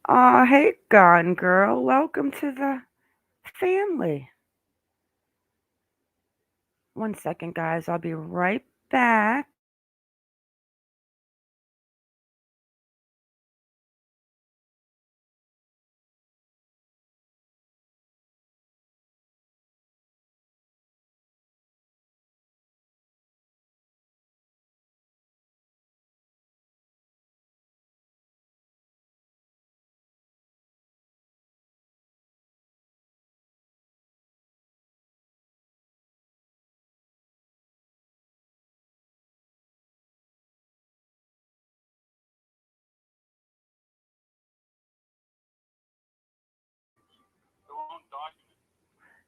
Aw, hey, Gone Girl. Welcome to the family. One second, guys. I'll be right back.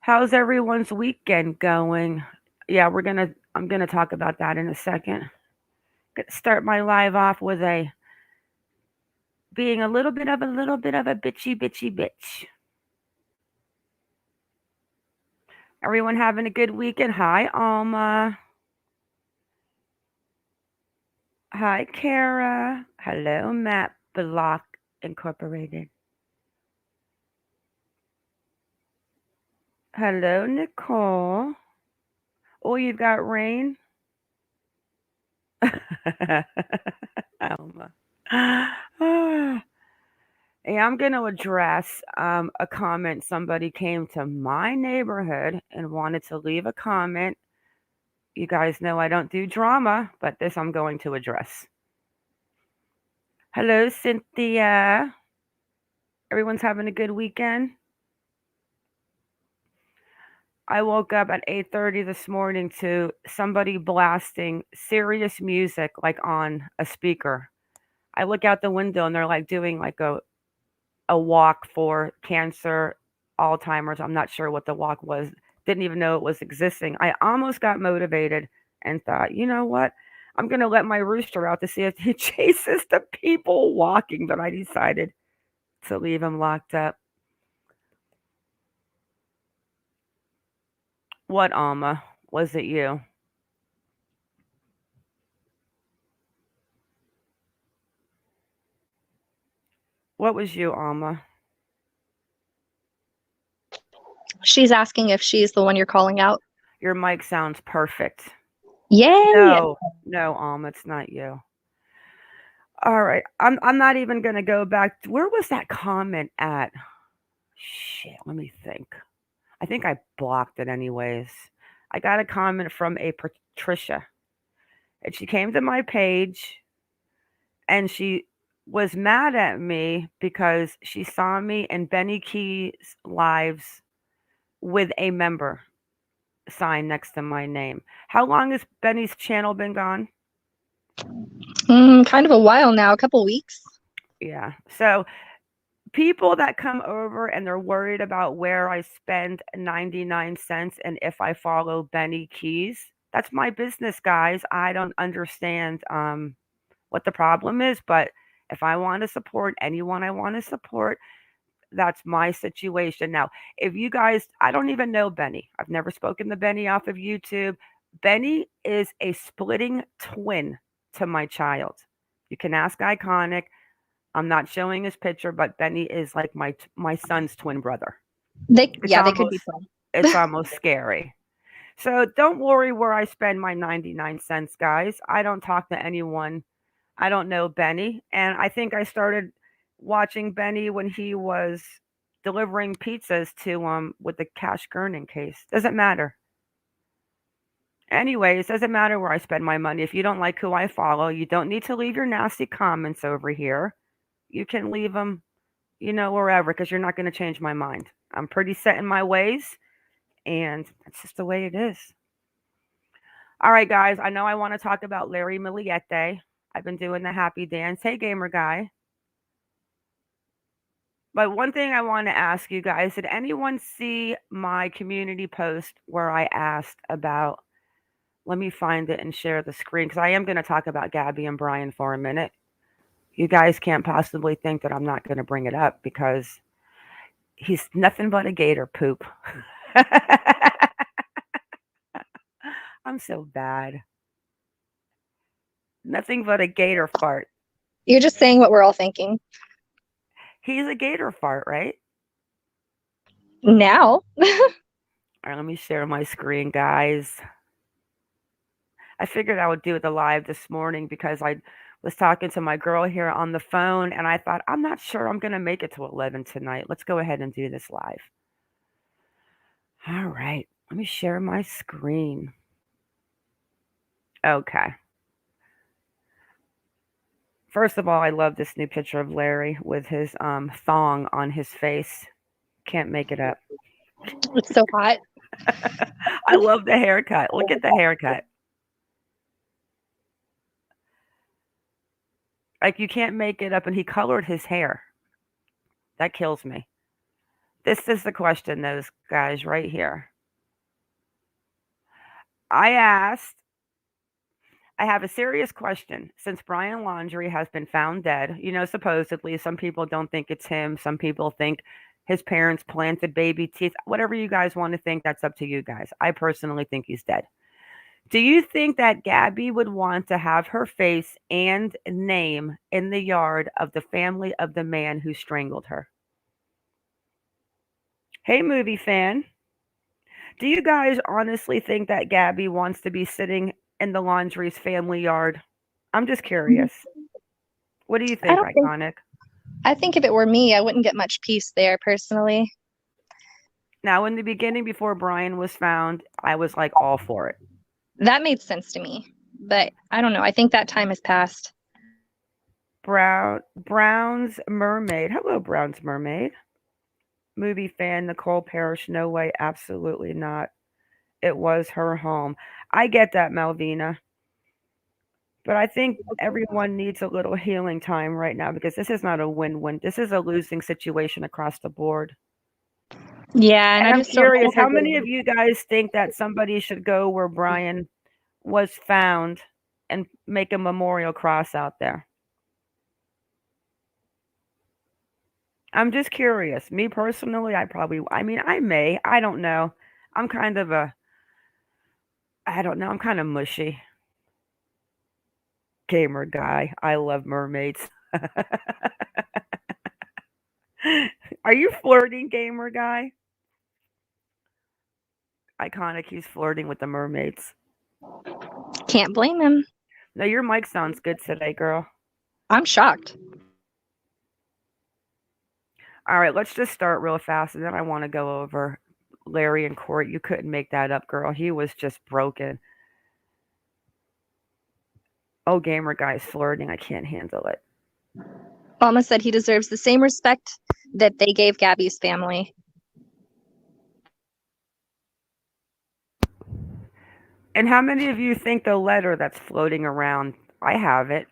How's everyone's weekend going? Yeah, I'm gonna talk about that in a second. Start my live off with a being a little bit of a bitchy bitch. Everyone having a good weekend? Hi, Alma. Hi, Kara. Hello, Matt Block Incorporated. Hello, Nicole. Oh, you've got rain? Alma. Hey, I'm going to address a comment. Somebody came to my neighborhood and wanted to leave a comment. You guys know I don't do drama, but this I'm going to address. Hello, Cynthia. Everyone's having a good weekend? I woke up at 8:30 this morning to somebody blasting serious music like on a speaker. I look out the window and they're like doing like a walk for cancer, Alzheimer's. I'm not sure what the walk was. Didn't even know it was existing. I almost got motivated and thought, you know what? I'm going to let my rooster out to see if he chases the people walking, but I decided to leave him locked up. What, Alma? Was it you? What was you, Alma? She's asking if she's the one you're calling out. Your mic sounds perfect. Yay! No, no, Alma, it's not you. All right. I'm not even gonna go back. Where was that comment at? Shit, let me think. I think I blocked it anyways. I got a comment from a Patricia, and she came to my page, and she was mad at me because she saw me in Benny Key's lives with a member sign next to my name. How long has Benny's channel been gone? Kind of a while now, a couple weeks. Yeah. So people that come over and they're worried about where I spend 99 cents and if I follow Benny Keys, that's my business, guys. I don't understand what the problem is, but if I want to support anyone I want to support, that's my situation. Now, if you guys, I don't even know Benny. I've never spoken to Benny off of YouTube. Benny is a splitting twin to my child. You can ask Iconic. I'm not showing his picture, but Benny is like my son's twin brother. It's They could be almost fun. it's almost scary. So don't worry where I spend my 99 cents, guys. I don't talk to anyone. I don't know Benny, and I think I started watching Benny when he was delivering pizzas to with the cash gurning case. Doesn't matter. Anyways, doesn't matter where I spend my money. If you don't like who I follow, you don't need to leave your nasty comments over here. You can leave them, wherever, because you're not going to change my mind. I'm pretty set in my ways, and that's just the way it is. All right, guys, I know I want to talk about Larry Millete. I've been doing the happy dance. Hey, gamer guy. But one thing I want to ask you guys, did anyone see my community post where I asked about, let me find it and share the screen because I am going to talk about Gabby and Brian for a minute. You guys can't possibly think that I'm not going to bring it up because he's nothing but a gator poop. I'm so bad. Nothing but a gator fart. You're just saying what we're all thinking. He's a gator fart, right? Now. All right, let me share my screen, guys. I figured I would do the live this morning because I was talking to my girl here on the phone, and I thought, I'm not sure I'm going to make it to 11 tonight. Let's go ahead and do this live. All right, let me share my screen. Okay. First of all, I love this new picture of Larry with his thong on his face. Can't make it up. It's so hot. I love the haircut. Look at the haircut. Like, you can't make it up, and he colored his hair. That kills me. This is the question, those guys, right here. I have a serious question. Since Brian Laundrie has been found dead, supposedly, some people don't think it's him. Some people think his parents planted baby teeth. Whatever you guys want to think, that's up to you guys. I personally think he's dead. Do you think that Gabby would want to have her face and name in the yard of the family of the man who strangled her? Hey, movie fan. Do you guys honestly think that Gabby wants to be sitting in the Laundrie's family yard? I'm just curious. What do you think, Iconic? I think if it were me, I wouldn't get much peace there personally. Now, in the beginning, before Brian was found, I was like all for it. That made sense to me. But I don't know. I think that time has passed. Brown's Mermaid. Hello, Brown's Mermaid. Movie fan Nicole Parrish. No way, absolutely not. It was her home. I get that, Malvina. But I think everyone needs a little healing time right now because this is not a win-win. This is a losing situation across the board. Yeah, and I'm curious, how many of you guys think that somebody should go where Brian was found and make a memorial cross out there? I'm just curious. Me personally, I may. I don't know. I'm kind of I'm kind of mushy. Gamer guy. I love mermaids. Are you flirting, gamer guy? Iconic, he's flirting with the mermaids. Can't blame him. No, your mic sounds good today, girl. I'm shocked. All right, let's just start real fast, and then I want to go over Larry and Court. You couldn't make that up, girl. He was just broken. Oh, gamer guy's flirting. I can't handle it. Alma said he deserves the same respect that they gave Gabby's family. And how many of you think the letter that's floating around, I have it.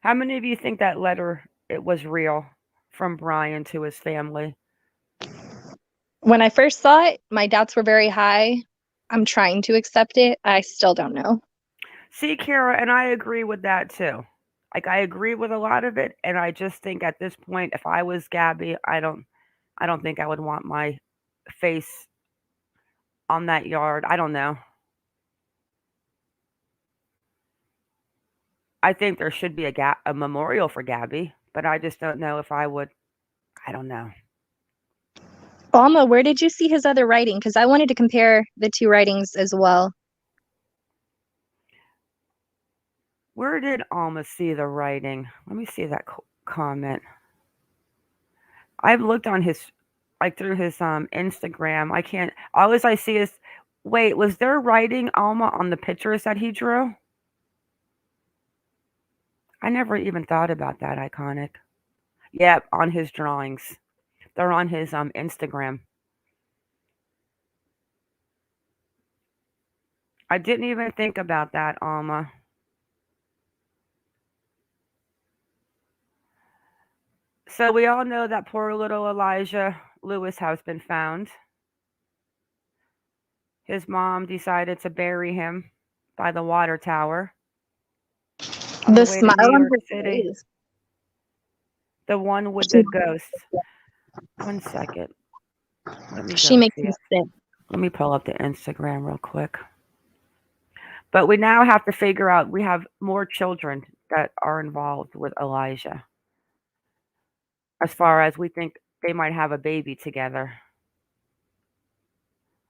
How many of you think that letter, it was real from Brian to his family? When I first saw it, my doubts were very high. I'm trying to accept it. I still don't know. See, Kara, and I agree with that too. Like, I agree with a lot of it, and I just think at this point, if I was Gabby, I don't think I would want my face on that yard. I don't know. I think there should be a memorial for Gabby, but I just don't know if I would. I don't know. Alma, where did you see his other writing? Because I wanted to compare the two writings as well. Where did Alma see the writing? Let me see that comment. I've looked on his, like through his Instagram. I can't. All I see is, wait, was there writing, Alma, on the pictures that he drew? I never even thought about that, Iconic. Yep, on his drawings. They're on his Instagram. I didn't even think about that, Alma. So we all know that poor little Elijah Lewis has been found. His mom decided to bury him by the water tower. The smile on her face. The one with the ghost. 1 second. She makes me sick. Let me pull up the Instagram real quick. But we now have to figure out, we have more children that are involved with Elijah. as far as we think they might have a baby together,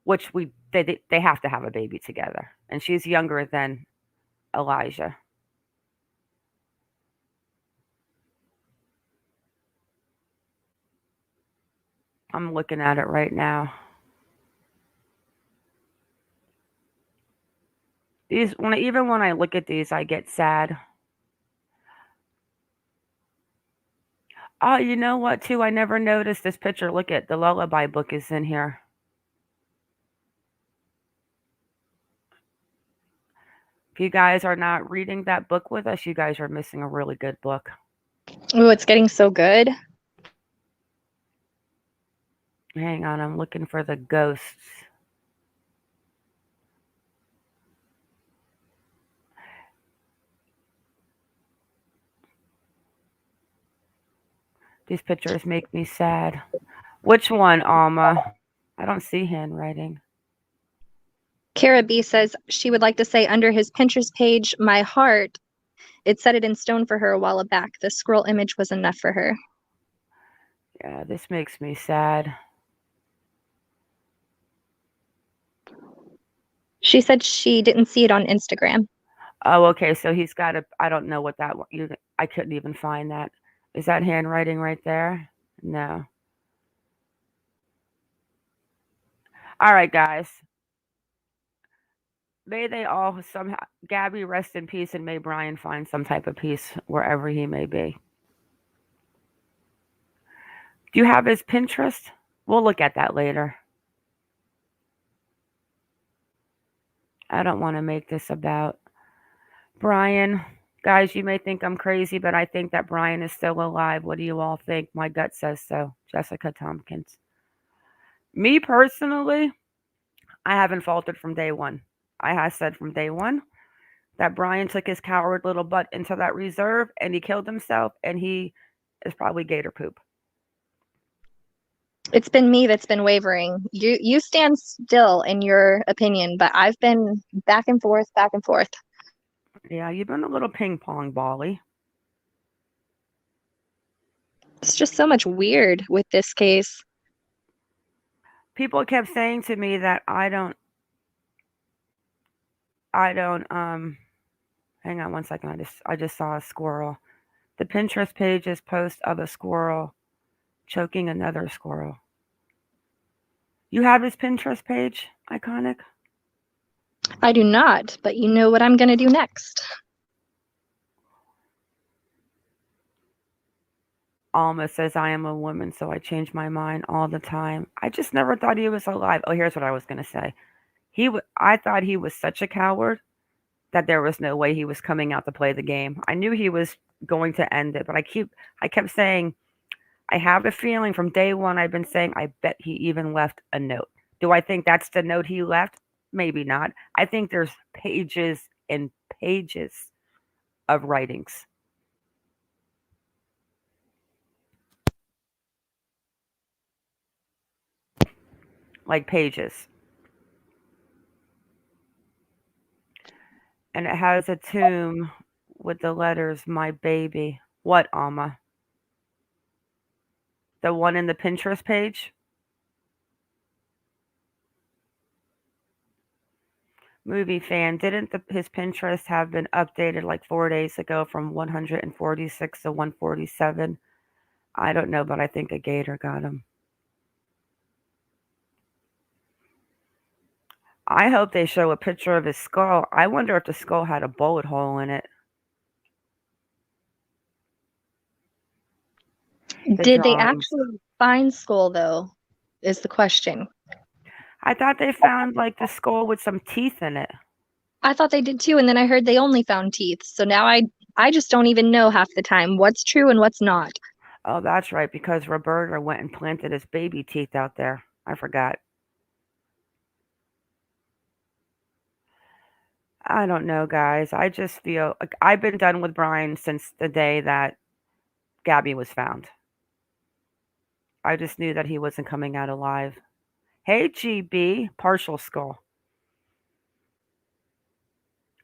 which they have to have a baby together, and she's younger than Elijah. I'm looking at it right now. Even when I look at these, I get sad. Oh, you know what? Too, I never noticed this picture. Look at the lullaby book is in here. If you guys are not reading that book with us, you guys are missing a really good book. Oh, it's getting so good. Hang on, I'm looking for the ghosts. These pictures make me sad. Which one, Alma? I don't see handwriting. Kara B says she would like to say under his Pinterest page, my heart, it set it in stone for her a while back. The scroll image was enough for her. Yeah, this makes me sad. She said she didn't see it on Instagram. Oh, okay. So he's got a. I don't know what that. I couldn't even find that. Is that handwriting right there? No. All right, guys. May they all somehow. Gabby rest in peace, and may Brian find some type of peace wherever he may be. Do you have his Pinterest? We'll look at that later. I don't want to make this about Brian. Guys, you may think I'm crazy, but I think that Brian is still alive. What do you all think? My gut says so. Jessica Tompkins. Me personally, I haven't faltered from day one. I have said from day one that Brian took his coward little butt into that reserve and he killed himself, and he is probably gator poop. It's been me that's been wavering. You stand still in your opinion, but I've been back and forth, back and forth. Yeah, you've been a little ping pong bally. It's just so much weird with this case. People kept saying to me that I don't hang on one second. I just saw a squirrel. The Pinterest page is post of a squirrel choking another squirrel. You have his Pinterest page, Iconic? I do not, but you know what I'm going to do next. Alma says I am a woman, so I change my mind all the time. I just never thought he was alive. Oh, here's what I was going to say. I thought he was such a coward that there was no way he was coming out to play the game. I knew he was going to end it, but I kept saying, I have a feeling from day one. I've been saying, I bet he even left a note. Do I think that's the note he left? Maybe not. I think there's pages and pages of writings. Like pages. And it has a tomb with the letters, my baby. What, Alma? The one in the Pinterest page? Movie fan, didn't his Pinterest have been updated like 4 days ago from 146 to 147? I don't know, but I think a gator got him. I hope they show a picture of his skull. I wonder if the skull had a bullet hole in it. Did they actually find skull, though, is the question. I thought they found like the skull with some teeth in it. I thought they did too, and then I heard they only found teeth. So now I just don't even know half the time what's true and what's not. Oh, that's right, because Roberta went and planted his baby teeth out there. I forgot. I don't know, guys. I just feel like I've been done with Brian since the day that Gabby was found. I just knew that he wasn't coming out alive. Hey, GB, partial skull.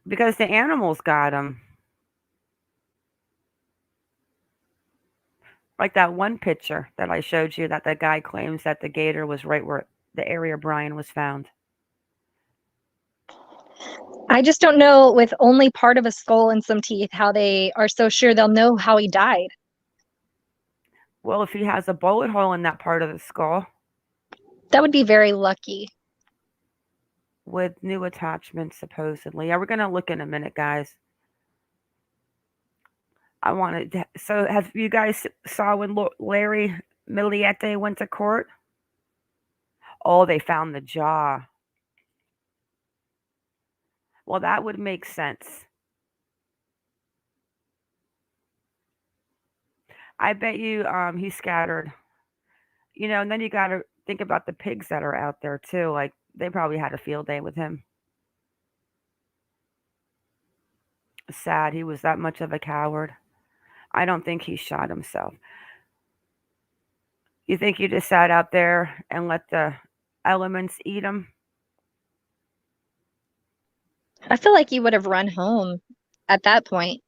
Because the animals got him. Like that one picture that I showed you that the guy claims that the gator was right where the area Brian was found. I just don't know, with only part of a skull and some teeth, how they are so sure they'll know how he died. Well, if he has a bullet hole in that part of the skull That would be very lucky. with new attachments, supposedly. Yeah, we're going to look in a minute, guys. I wanted to, so have you guys saw when Larry Millete went to court? Oh, they found the jaw. Well, that would make sense. I bet you he scattered. And then you got to think about the pigs that are out there too. Like they probably had a field day with him. Sad he was that much of a coward. I don't think he shot himself. You think you just sat out there and let the elements eat him? I feel like he would have run home at that point.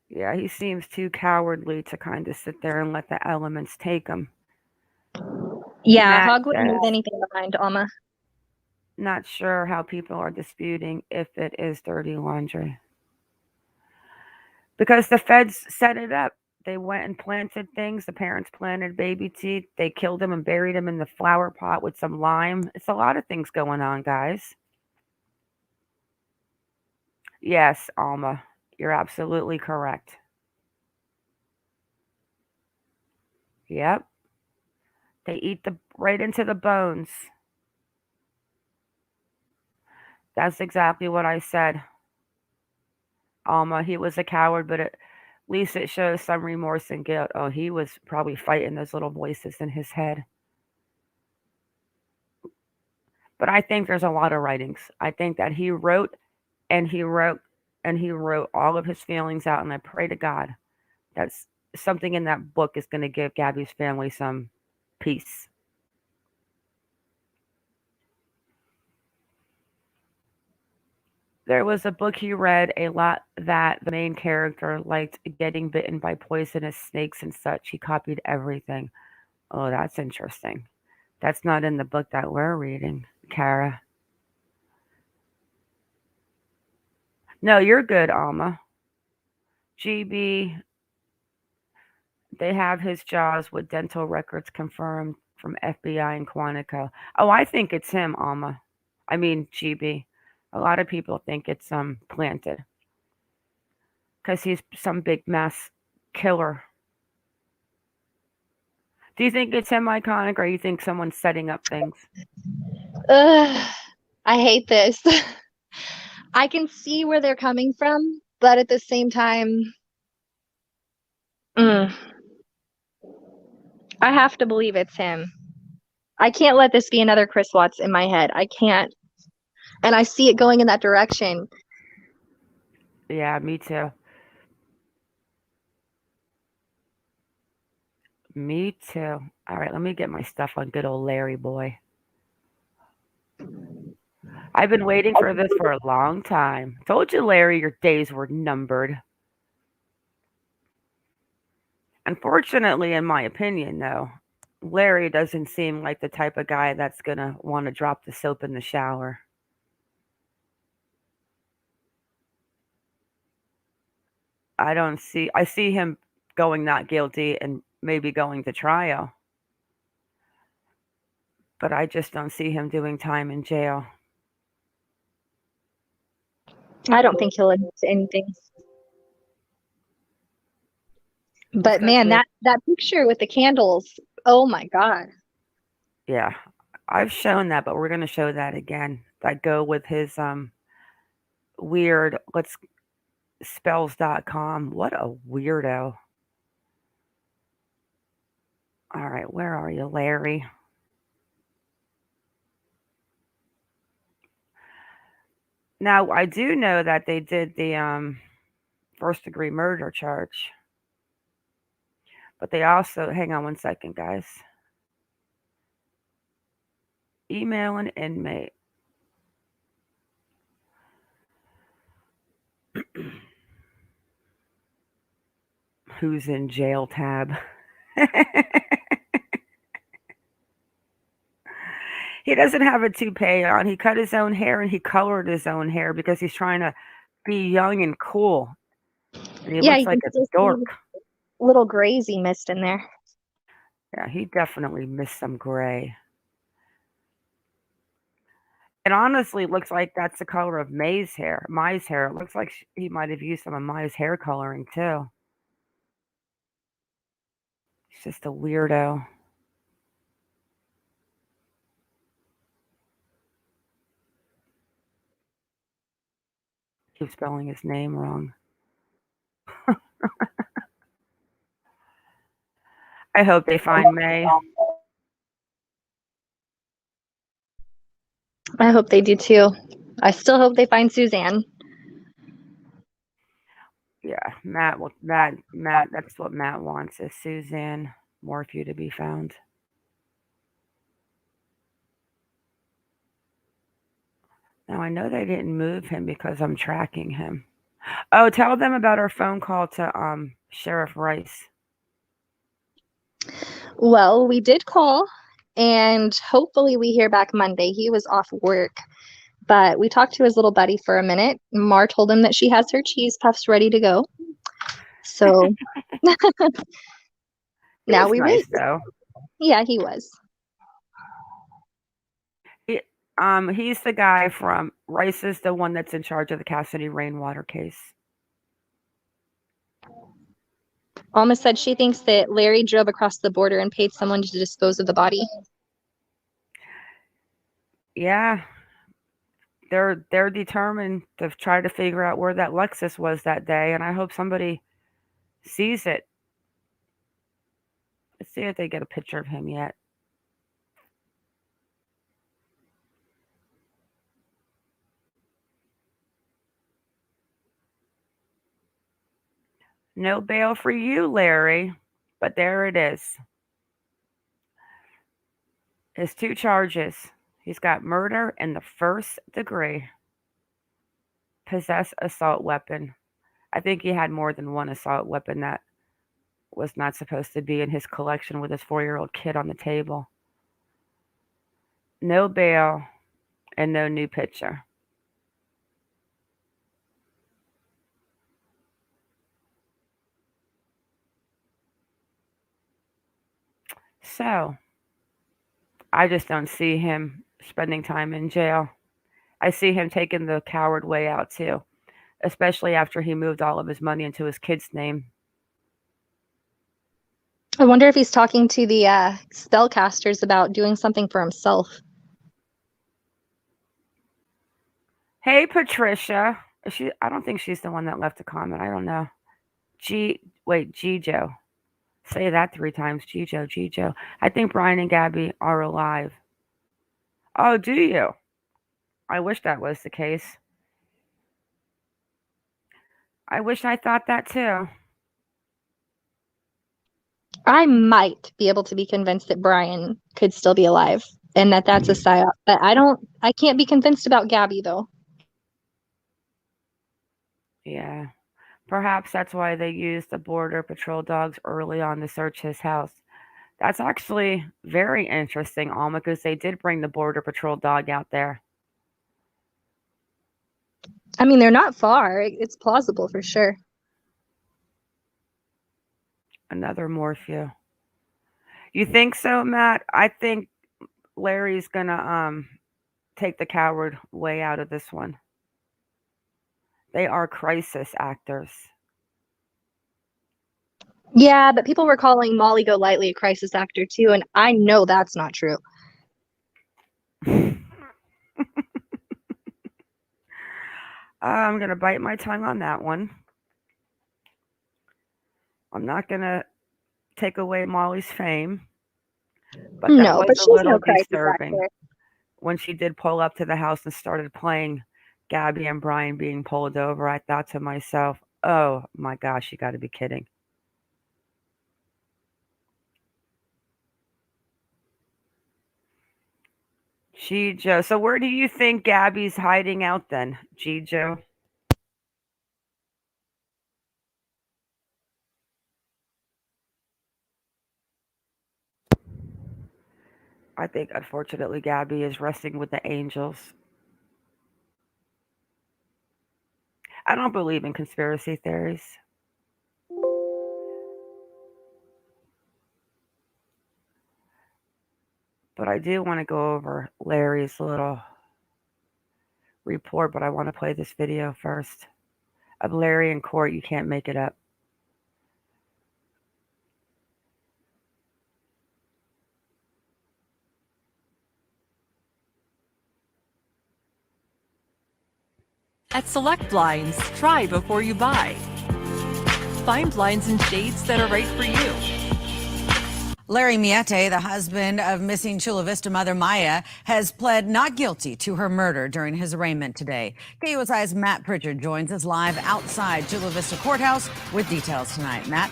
Yeah, he seems too cowardly to kind of sit there and let the elements take him. Yeah, Matt Hog wouldn't says, leave anything behind, Alma. not sure how people are disputing if it is dirty laundry. Because the feds set it up. They went and planted things. The parents planted baby teeth. They killed him and buried him in the flower pot with some lime. It's a lot of things going on, guys. Yes, Alma, you're absolutely correct. Yep. They eat the right into the bones. That's exactly what I said. Alma, he was a coward, but at least it shows some remorse and guilt. Oh, he was probably fighting those little voices in his head. But I think there's a lot of writings. I think that he wrote and he wrote and he wrote all of his feelings out. And I pray to God that something in that book is going to give Gabby's family some peace. There was a book he read a lot that the main character liked getting bitten by poisonous snakes and such. He copied everything. Oh, that's interesting. That's not in the book that we're reading, Kara. No, you're good, Alma. GB, they have his jaws with dental records confirmed from FBI and Quantico. Oh, I think it's him, Alma. I mean, GB. A lot of people think it's planted because he's some big mass killer. Do you think it's him, Iconic, or you think someone's setting up things? Ugh, I hate this. I can see where they're coming from, but at the same time, I have to believe it's him. I can't let this be another Chris Watts in my head. I can't. And I see it going in that direction. Yeah, me too. Me too. All right, let me get my stuff on good old Larry boy. I've been waiting for this for a long time. Told you, Larry, your days were numbered. Unfortunately, in my opinion, though, Larry doesn't seem like the type of guy that's going to want to drop the soap in the shower. I see him going not guilty and maybe going to trial. But I just don't see him doing time in jail. I don't think he'll admit to anything. But man, that picture with the candles, oh my God. Yeah, I've shown that, but we're going to show that again. That go with his weird spells.com. What a weirdo. All right, where are you, Larry? Now, I do know that they did the first degree murder charge. But they also, hang on one second, guys. Email an inmate. who's in jail tab. He doesn't have a toupee on. He cut his own hair and he colored his own hair because he's trying to be young and cool. And he Yeah, looks you like can a still dork. see little grays he missed in there. Yeah, he definitely missed some gray. It honestly looks like that's the color of May's hair. Mai's hair. It looks like he might have used some of Mai's hair coloring too. He's just a weirdo. Keep spelling his name wrong. I hope they find May. I hope they do too. I still hope they find Suzanne. Yeah, Matt. Matt. That's what Matt wants. Is Suzanne Morphew to be found? Now I know they didn't move him because I'm tracking him. Oh, tell them about our phone call to Sheriff Rice. Well, we did call, and hopefully we hear back Monday. He was off work, but we talked to his little buddy for a minute. Mar told him that she has her cheese puffs ready to go. So now we nice, wait. though. Yeah, he was. He's the guy from Rice is the one that's in charge of the Cassidy Rainwater case. Alma said she thinks that Larry drove across the border and paid someone to dispose of the body. Yeah, they're determined to try to figure out where that Lexus was that day, and I hope somebody sees it. Let's see if they get a picture of him yet. No bail for you, Larry. But there it is. His 2 charges. He's got murder in the 1st degree. Possess assault weapon. I think he had more than one assault weapon that was not supposed to be in his collection with his 4-year-old kid on the table. No bail and no new picture. So, I just don't see him spending time in jail. I see him taking the coward way out too, especially after he moved all of his money into his kid's name. I wonder if he's talking to the spellcasters about doing something for himself. Hey, Patricia. I don't think she's the one that left a comment. I don't know. Gijo. Say that 3 times. Gijo. I think Brian and Gabby are alive. Oh, do you? I wish that was the case. I wish I thought that too. I might be able to be convinced that Brian could still be alive and that that's a psyop, but I can't be convinced about Gabby though. Yeah. Perhaps that's why they used the Border Patrol dogs early on to search his house. That's actually very interesting, Alma, because they did bring the Border Patrol dog out there. I mean, they're not far. It's plausible for sure. Another Morphew. You think so, Matt? I think Larry's gonna take the coward way out of this one. They are crisis actors. Yeah, but people were calling Molly Golightly a crisis actor too, and I know that's not true. I'm gonna bite my tongue on that one. I'm not gonna take away Molly's fame, but that No, was but a she's no little crisis disturbing actor. when she did pull up to the house and started playing Gabby and Brian being pulled over. I thought to myself, oh my gosh, you got to be kidding. Gijo. So where do you think Gabby's hiding out then, Gijo? I think, unfortunately, Gabby is resting with the angels. I don't believe in conspiracy theories. But I do want to go over Larry's little report, but I want to play this video first of Larry in court. You can't make it up. At Select Blinds, try before you buy. Find blinds and shades that are right for you. Larry Millete, the husband of missing Chula Vista mother Maya, has pled not guilty to her murder during his arraignment today. KUSI's Matt Pritchard joins us live outside Chula Vista Courthouse with details tonight. Matt?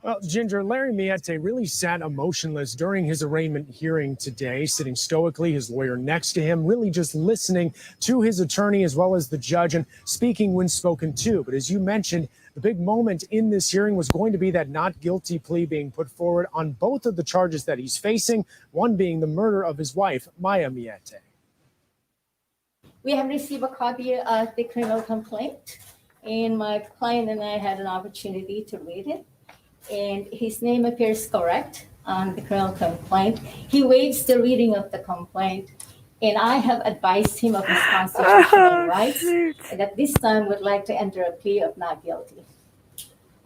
Well, Ginger, Larry Millete really sat emotionless during his arraignment hearing today, sitting stoically, his lawyer next to him, really just listening to his attorney as well as the judge and speaking when spoken to. But as you mentioned, the big moment in this hearing was going to be that not guilty plea being put forward on both of the charges that he's facing, one being the murder of his wife, Maya Millete. We have received a copy of the criminal complaint, and my client and I had an opportunity to read it. And his name appears correct on the criminal complaint. He waives the reading of the complaint, and I have advised him of his constitutional rights, and at this time would like to enter a plea of not guilty.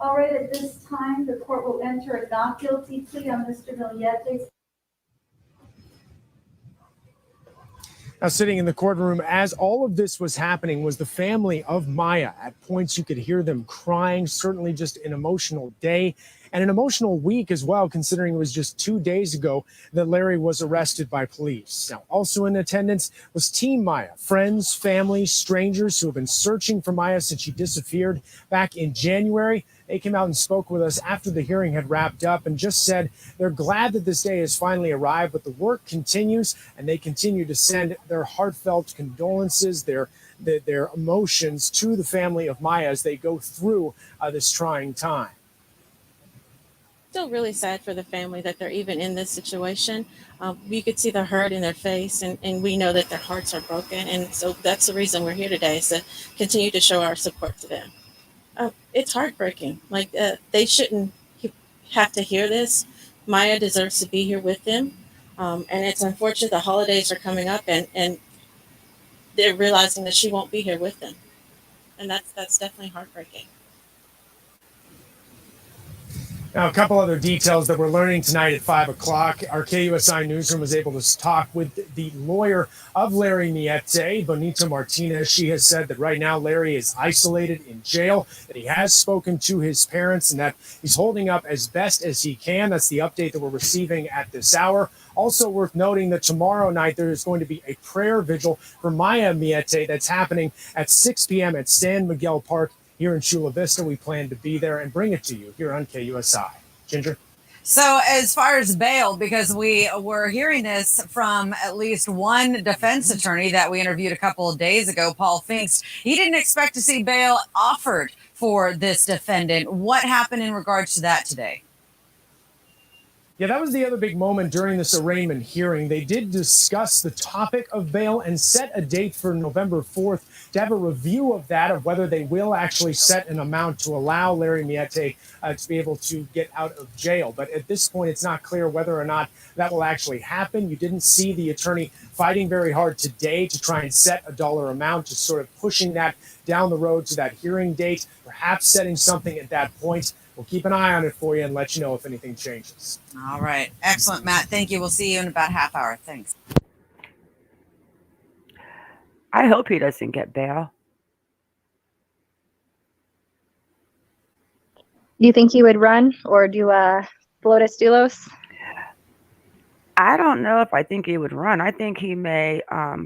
All right, at this time, the court will enter a not guilty plea on Mr. Millete's. Now, sitting in the courtroom as all of this was happening was the family of Maya. At points, you could hear them crying, certainly just an emotional day and an emotional week as well, considering it was just 2 days ago that Larry was arrested by police. Now, also in attendance was Team Maya, friends, family, strangers who have been searching for Maya since she disappeared back in January. They came out and spoke with us after the hearing had wrapped up and just said they're glad that this day has finally arrived, but the work continues, and they continue to send their heartfelt condolences, their emotions to the family of Maya as they go through this trying time. Still really sad for the family that they're even in this situation. You could see the hurt in their face, and we know that their hearts are broken. And so that's the reason we're here today, is to continue to show our support to them. It's heartbreaking. They shouldn't have to hear this. Maya deserves to be here with them. And it's unfortunate the holidays are coming up, and they're realizing that she won't be here with them. And that's definitely heartbreaking. Now, a couple other details that we're learning tonight at 5 o'clock. Our KUSI newsroom was able to talk with the lawyer of Larry Millete, Bonita Martinez. She has said that right now Larry is isolated in jail, that he has spoken to his parents, and that he's holding up as best as he can. That's the update that we're receiving at this hour. Also worth noting that tomorrow night there is going to be a prayer vigil for Maya Millete that's happening at 6 p.m. at San Miguel Park here in Chula Vista. We plan to be there and bring it to you here on KUSI. Ginger? So as far as bail, because we were hearing this from at least one defense attorney that we interviewed a couple of days ago, Paul Finks, he didn't expect to see bail offered for this defendant. What happened in regards to that today? Yeah, that was the other big moment during this arraignment hearing. They did discuss the topic of bail and set a date for November 4th to have a review of that, of whether they will actually set an amount to allow Larry Millete to be able to get out of jail. But at this point, it's not clear whether or not that will actually happen. You didn't see the attorney fighting very hard today to try and set a dollar amount, just sort of pushing that down the road to that hearing date, perhaps setting something at that point. We'll keep an eye on it for you and let you know if anything changes. All right. Excellent, Matt. Thank you. We'll see you in about a half hour. Thanks. I hope he doesn't get bail. Do you think he would run or do Flotus Dulos? I don't know if I think he would run. I think he may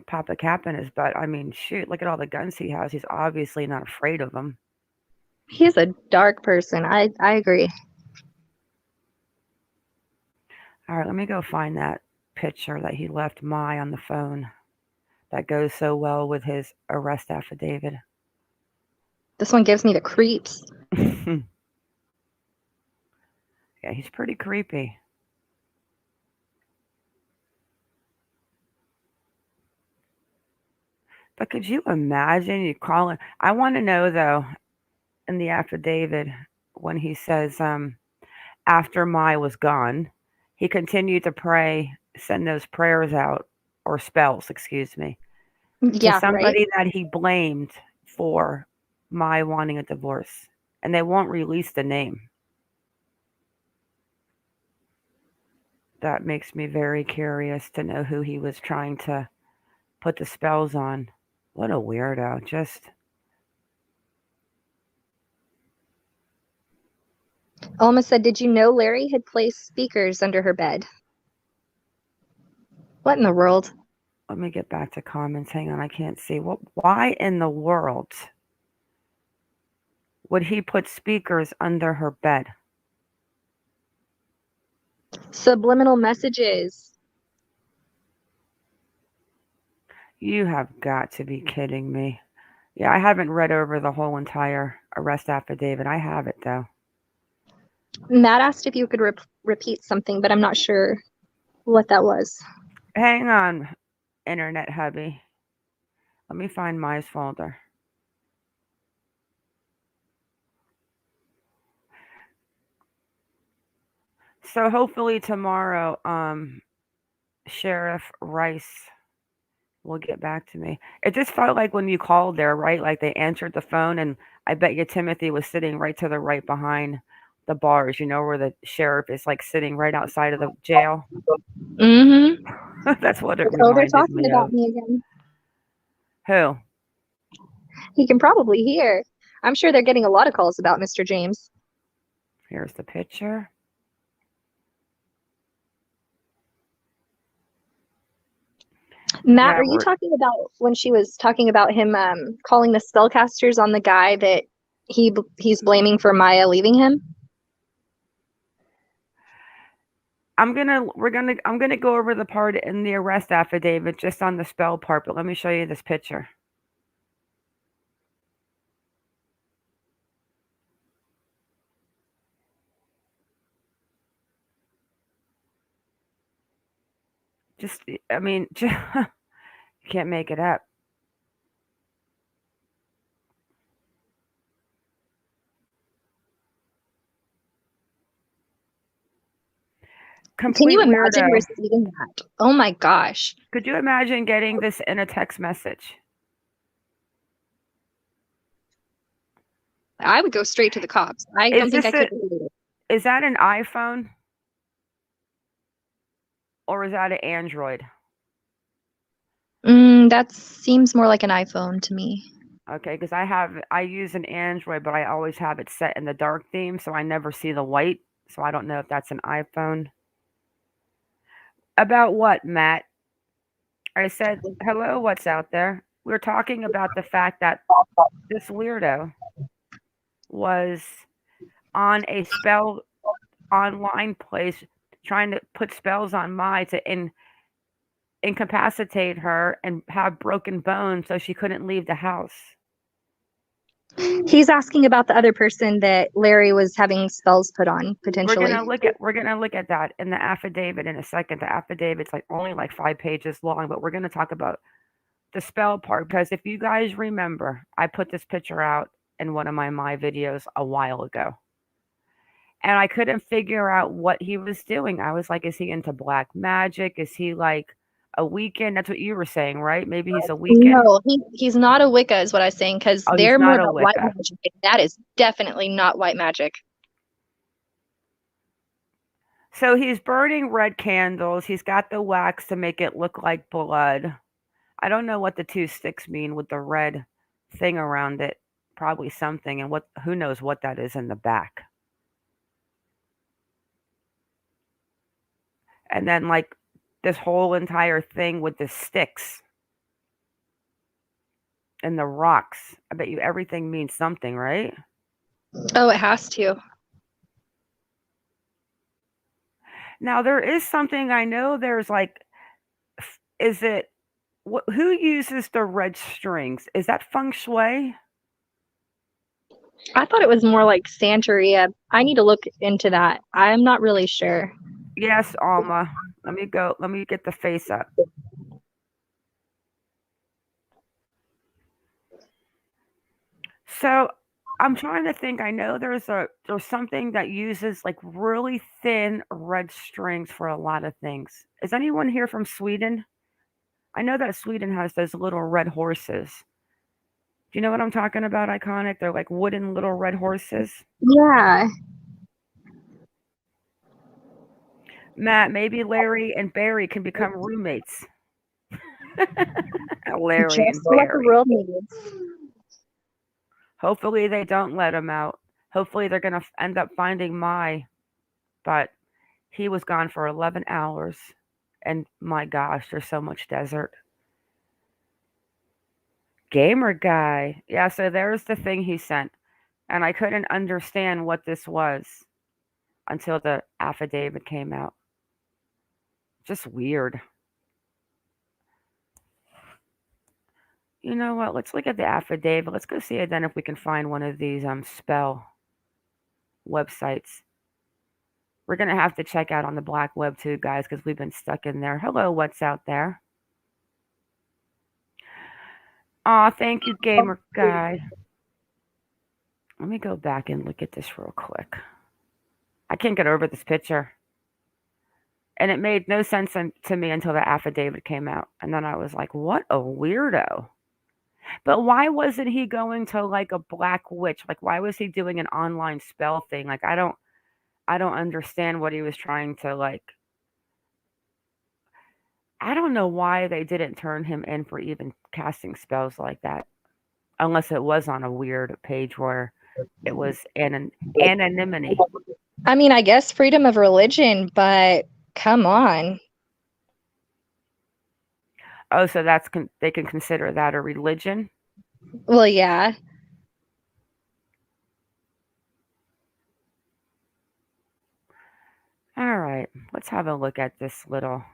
pop a cap in his butt. I mean, shoot, look at all the guns he has. He's obviously not afraid of them. He's a dark person. I agree. All right, let me go find that picture that he left Mai on the phone that goes so well with his arrest affidavit. This one gives me the creeps. Yeah, he's pretty creepy. But could you imagine you calling? I want to know though, in the affidavit, when he says, after Mai was gone, he continued to pray, send those prayers out, or spells, excuse me, to Yeah, right. somebody that he blamed for Mai wanting a divorce, and they won't release the name. That makes me very curious to know who he was trying to put the spells on. What a weirdo. Just. Alma said, did you know Larry had placed speakers under her bed? What in the world? Let me get back to comments. Hang on, I can't see. Why in the world would he put speakers under her bed? Subliminal messages. You have got to be kidding me. Yeah, I haven't read over the whole entire arrest affidavit. I have it, though. Matt asked if you could repeat something, but I'm not sure what that was. Hang on, Internet hubby. Let me find my folder. So hopefully tomorrow, Sheriff Rice will get back to me. It just felt like when you called there, right? Like they answered the phone, and I bet you Timothy was sitting right to the right behind the bars, where the sheriff is like sitting right outside of the jail. Mm-hmm. That's what it Oh, they're reminded talking me about of. me again. Who? He can probably hear. I'm sure they're getting a lot of calls about Mr. James. Here's the picture. Matt, are you talking about when she was talking about him calling the spellcasters on the guy that he's blaming for Maya leaving him? I'm gonna go over the part in the arrest affidavit just on the spell part, but let me show you this picture. You can't make it up. Can you imagine receiving that? Oh my gosh. Could you imagine getting this in a text message? I would go straight to the cops. I don't think I could believe it. Is that an iPhone? Or is that an Android? That seems more like an iPhone to me. Okay, because I use an Android, but I always have it set in the dark theme, so I never see the white. So I don't know if that's an iPhone. About what, Matt? I said, hello, what's out there? We were talking about the fact that this weirdo was on a spell online place trying to put spells on Mai to incapacitate her and have broken bones so she couldn't leave the house. He's asking about the other person that Larry was having spells put on, potentially. We're gonna look at that in the affidavit in a second. The affidavit's only 5 pages long, but we're gonna talk about the spell part, because if you guys remember, I put this picture out in one of my videos a while ago. And I couldn't figure out what he was doing. I was like, is he into black magic? Is he like a Wiccan? That's what you were saying, right? Maybe he's a Wiccan. No, he's not a Wicca is what I was saying, because they're more about white magic. That is definitely not white magic. So he's burning red candles. He's got the wax to make it look like blood. I don't know what the 2 sticks mean with the red thing around it. Probably something, and who knows what that is in the back. And then this whole entire thing with the sticks and the rocks. I bet you everything means something, right? Oh, it has to. Now there is something I know. There's who uses the red strings? Is that feng shui? I thought it was more like Santeria. I need to look into that. I'm not really sure. Yes, Alma. Let me get the face up. So I'm trying to think. I know there's something that uses like really thin red strings for a lot of things. Is anyone here from Sweden? I know that Sweden has those little red horses. Do you know what I'm talking about, Iconic? They're like wooden little red horses. Yeah. Matt, maybe Larry and Barry can become roommates. Larry and Just what the Barry. world needs. Hopefully they don't let him out. Hopefully they're going to end up finding but he was gone for 11 hours. And my gosh, there's so much desert. Gamer guy. Yeah, so there's the thing he sent. And I couldn't understand what this was until the affidavit came out. Just weird. You know what? Let's look at the affidavit. Let's go see it then if we can find one of these spell websites. We're going to have to check out on the black web too, guys, because we've been stuck in there. Hello, what's out there? Aw, thank you, gamer guy. Let me go back and look at this real quick. I can't get over this picture. And it made no sense to me until the affidavit came out. And then I was like, what a weirdo. But why wasn't he going to like a black witch? Like, why was he doing an online spell thing? Like, I don't understand what he was trying to like. I don't know why they didn't turn him in for even casting spells like that. Unless it was on a weird page where it was anonymity. I mean, I guess freedom of religion, but come on. Oh, so they can consider that a religion? Well, yeah. All right, let's have a look at this little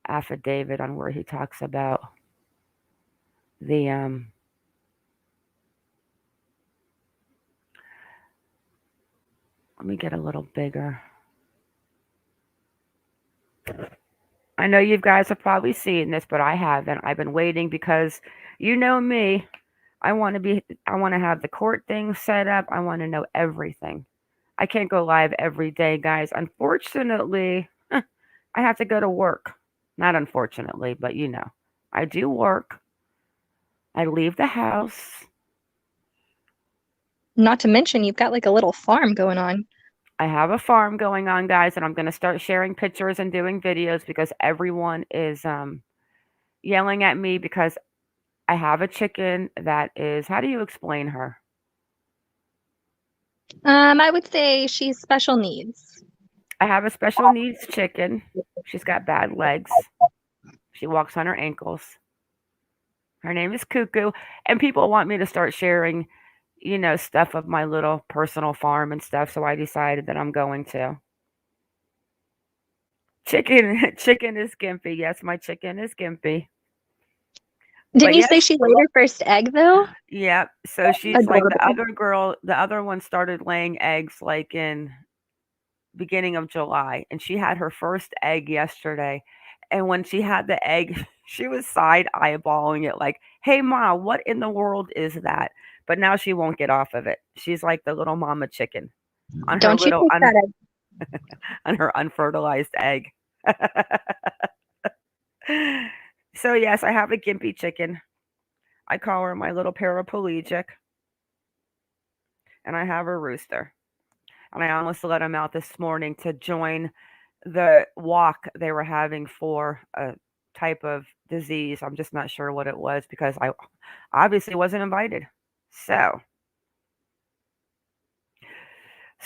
affidavit on where he talks about the let me get a little bigger. I know you guys have probably seen this, but I haven't. I've been waiting because you know me. I want to have the court thing set up. I want to know everything. I can't go live every day, guys. Unfortunately, I have to go to work. Not unfortunately, but you know, I do work. I leave the house. Not to mention, you've got like a little farm going on. I have a farm going on, guys, and I'm going to start sharing pictures and doing videos because everyone is yelling at me because I have a chicken that is, how do you explain her? I would say she's special needs. I have a special needs chicken. She's got bad legs. She walks on her ankles. Her name is Cuckoo, and people want me to start sharing, you know, stuff of my little personal farm and stuff, so I decided that I'm going to. Chicken is Gimpy. Yes, my chicken is Gimpy. Didn't you say she laid her first egg though? Yeah. So she's like the other girl. The other one started laying eggs like in beginning of July, and she had her first egg yesterday. And when she had the egg, she was side eyeballing it like, "Hey, Ma, what in the world is that?" But now she won't get off of it. She's like the little mama chicken on her little on her unfertilized egg. So yes, I have a gimpy chicken. I call her my little paraplegic. And I have a rooster. And I almost let him out this morning to join the walk they were having for a type of disease. I'm just not sure what it was because I obviously wasn't invited. So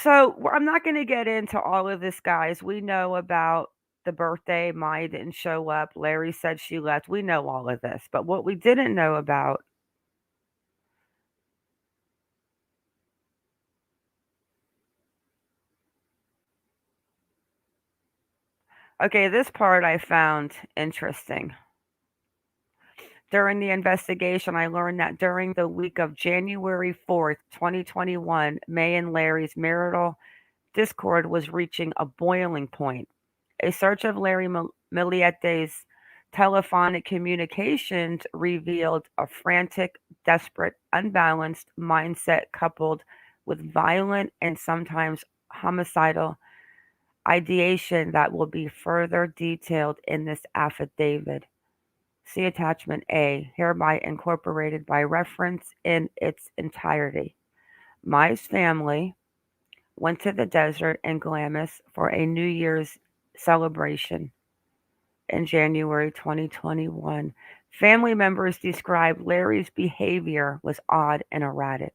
I'm not going to get into all of this, guys. We know about the birthday. Maya didn't show up. Larry said she left. We know all of this. But what we didn't know about okay, this part I found interesting. During the investigation, I learned that during the week of January 4th, 2021, May and Larry's marital discord was reaching a boiling point. A search of Larry Millete's Telephonic communications revealed a frantic, desperate, unbalanced mindset coupled with violent and sometimes homicidal ideation that will be further detailed in this affidavit. See attachment A, hereby incorporated by reference in its entirety. Mai's family went to the desert in Glamis for a New Year's celebration in January 2021. Family members described Larry's behavior was odd and erratic.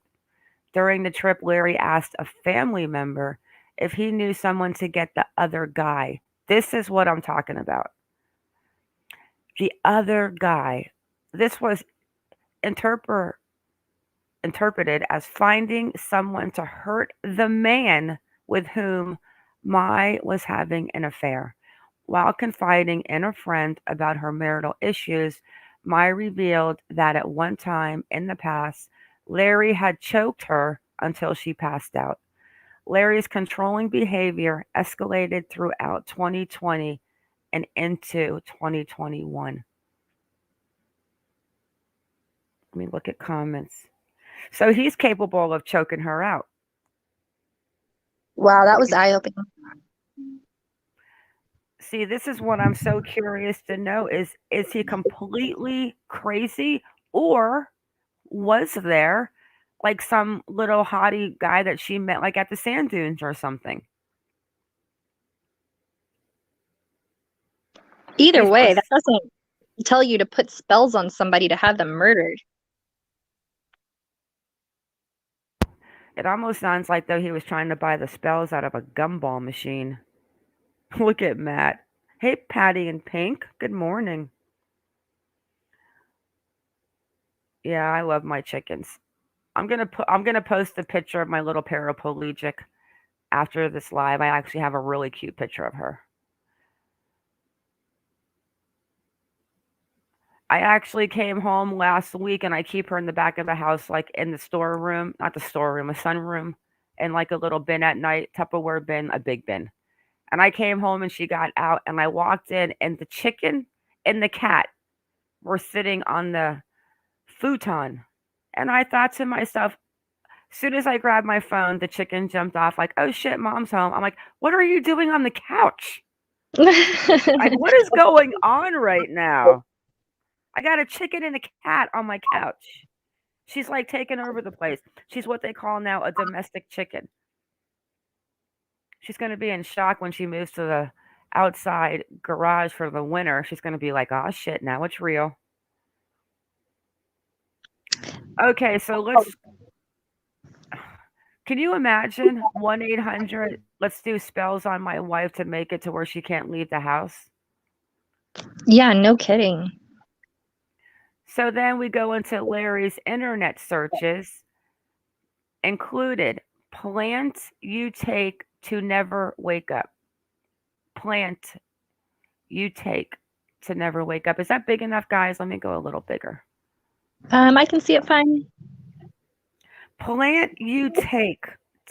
During the trip, Larry asked a family member if he knew someone to get the other guy. This is what I'm talking about. The other guy. This was interpreted as finding someone to hurt the man with whom Mai was having an affair. While confiding in a friend about her marital issues, Mai revealed that at one time in the past, Larry had choked her until she passed out. Larry's controlling behavior escalated throughout 2020 and into 2021. Let me look at comments. So he's capable of choking her out. Wow, that was eye-opening. See, this is what I'm so curious to know is he completely crazy, or was there like some little hottie guy that she met like at the sand dunes or something? Either way, that doesn't tell you to put spells on somebody to have them murdered. It almost sounds like though he was trying to buy the spells out of a gumball machine. Look at Matt. Hey, Patty and Pink. Good morning. Yeah, I love my chickens. I'm gonna post a picture of my little paraplegic after this live. I actually have a really cute picture of her. I actually came home last week and I keep her in the back of the house, like in the storeroom, not the storeroom, a sunroom, and like a little bin at night, Tupperware bin, a big bin. And I came home and she got out and I walked in and the chicken and the cat were sitting on the futon. And I thought to myself, as soon as I grabbed my phone, the chicken jumped off like, oh shit, mom's home. I'm like, what are you doing on the couch? Like, what is going on right now? I got a chicken and a cat on my couch. She's like taking over the place. She's what they call now a domestic chicken. She's going to be in shock when she moves to the outside garage for the winter. She's going to be like, oh shit, now it's real. Okay, so can you imagine 1-800, let's do spells on my wife to make it to where she can't leave the house? Yeah, no kidding. So then we go into Larry's internet searches, included plant you take to never wake up. Plant you take to never wake up. Is that big enough, guys? Let me go a little bigger. I can see it fine. Plant you take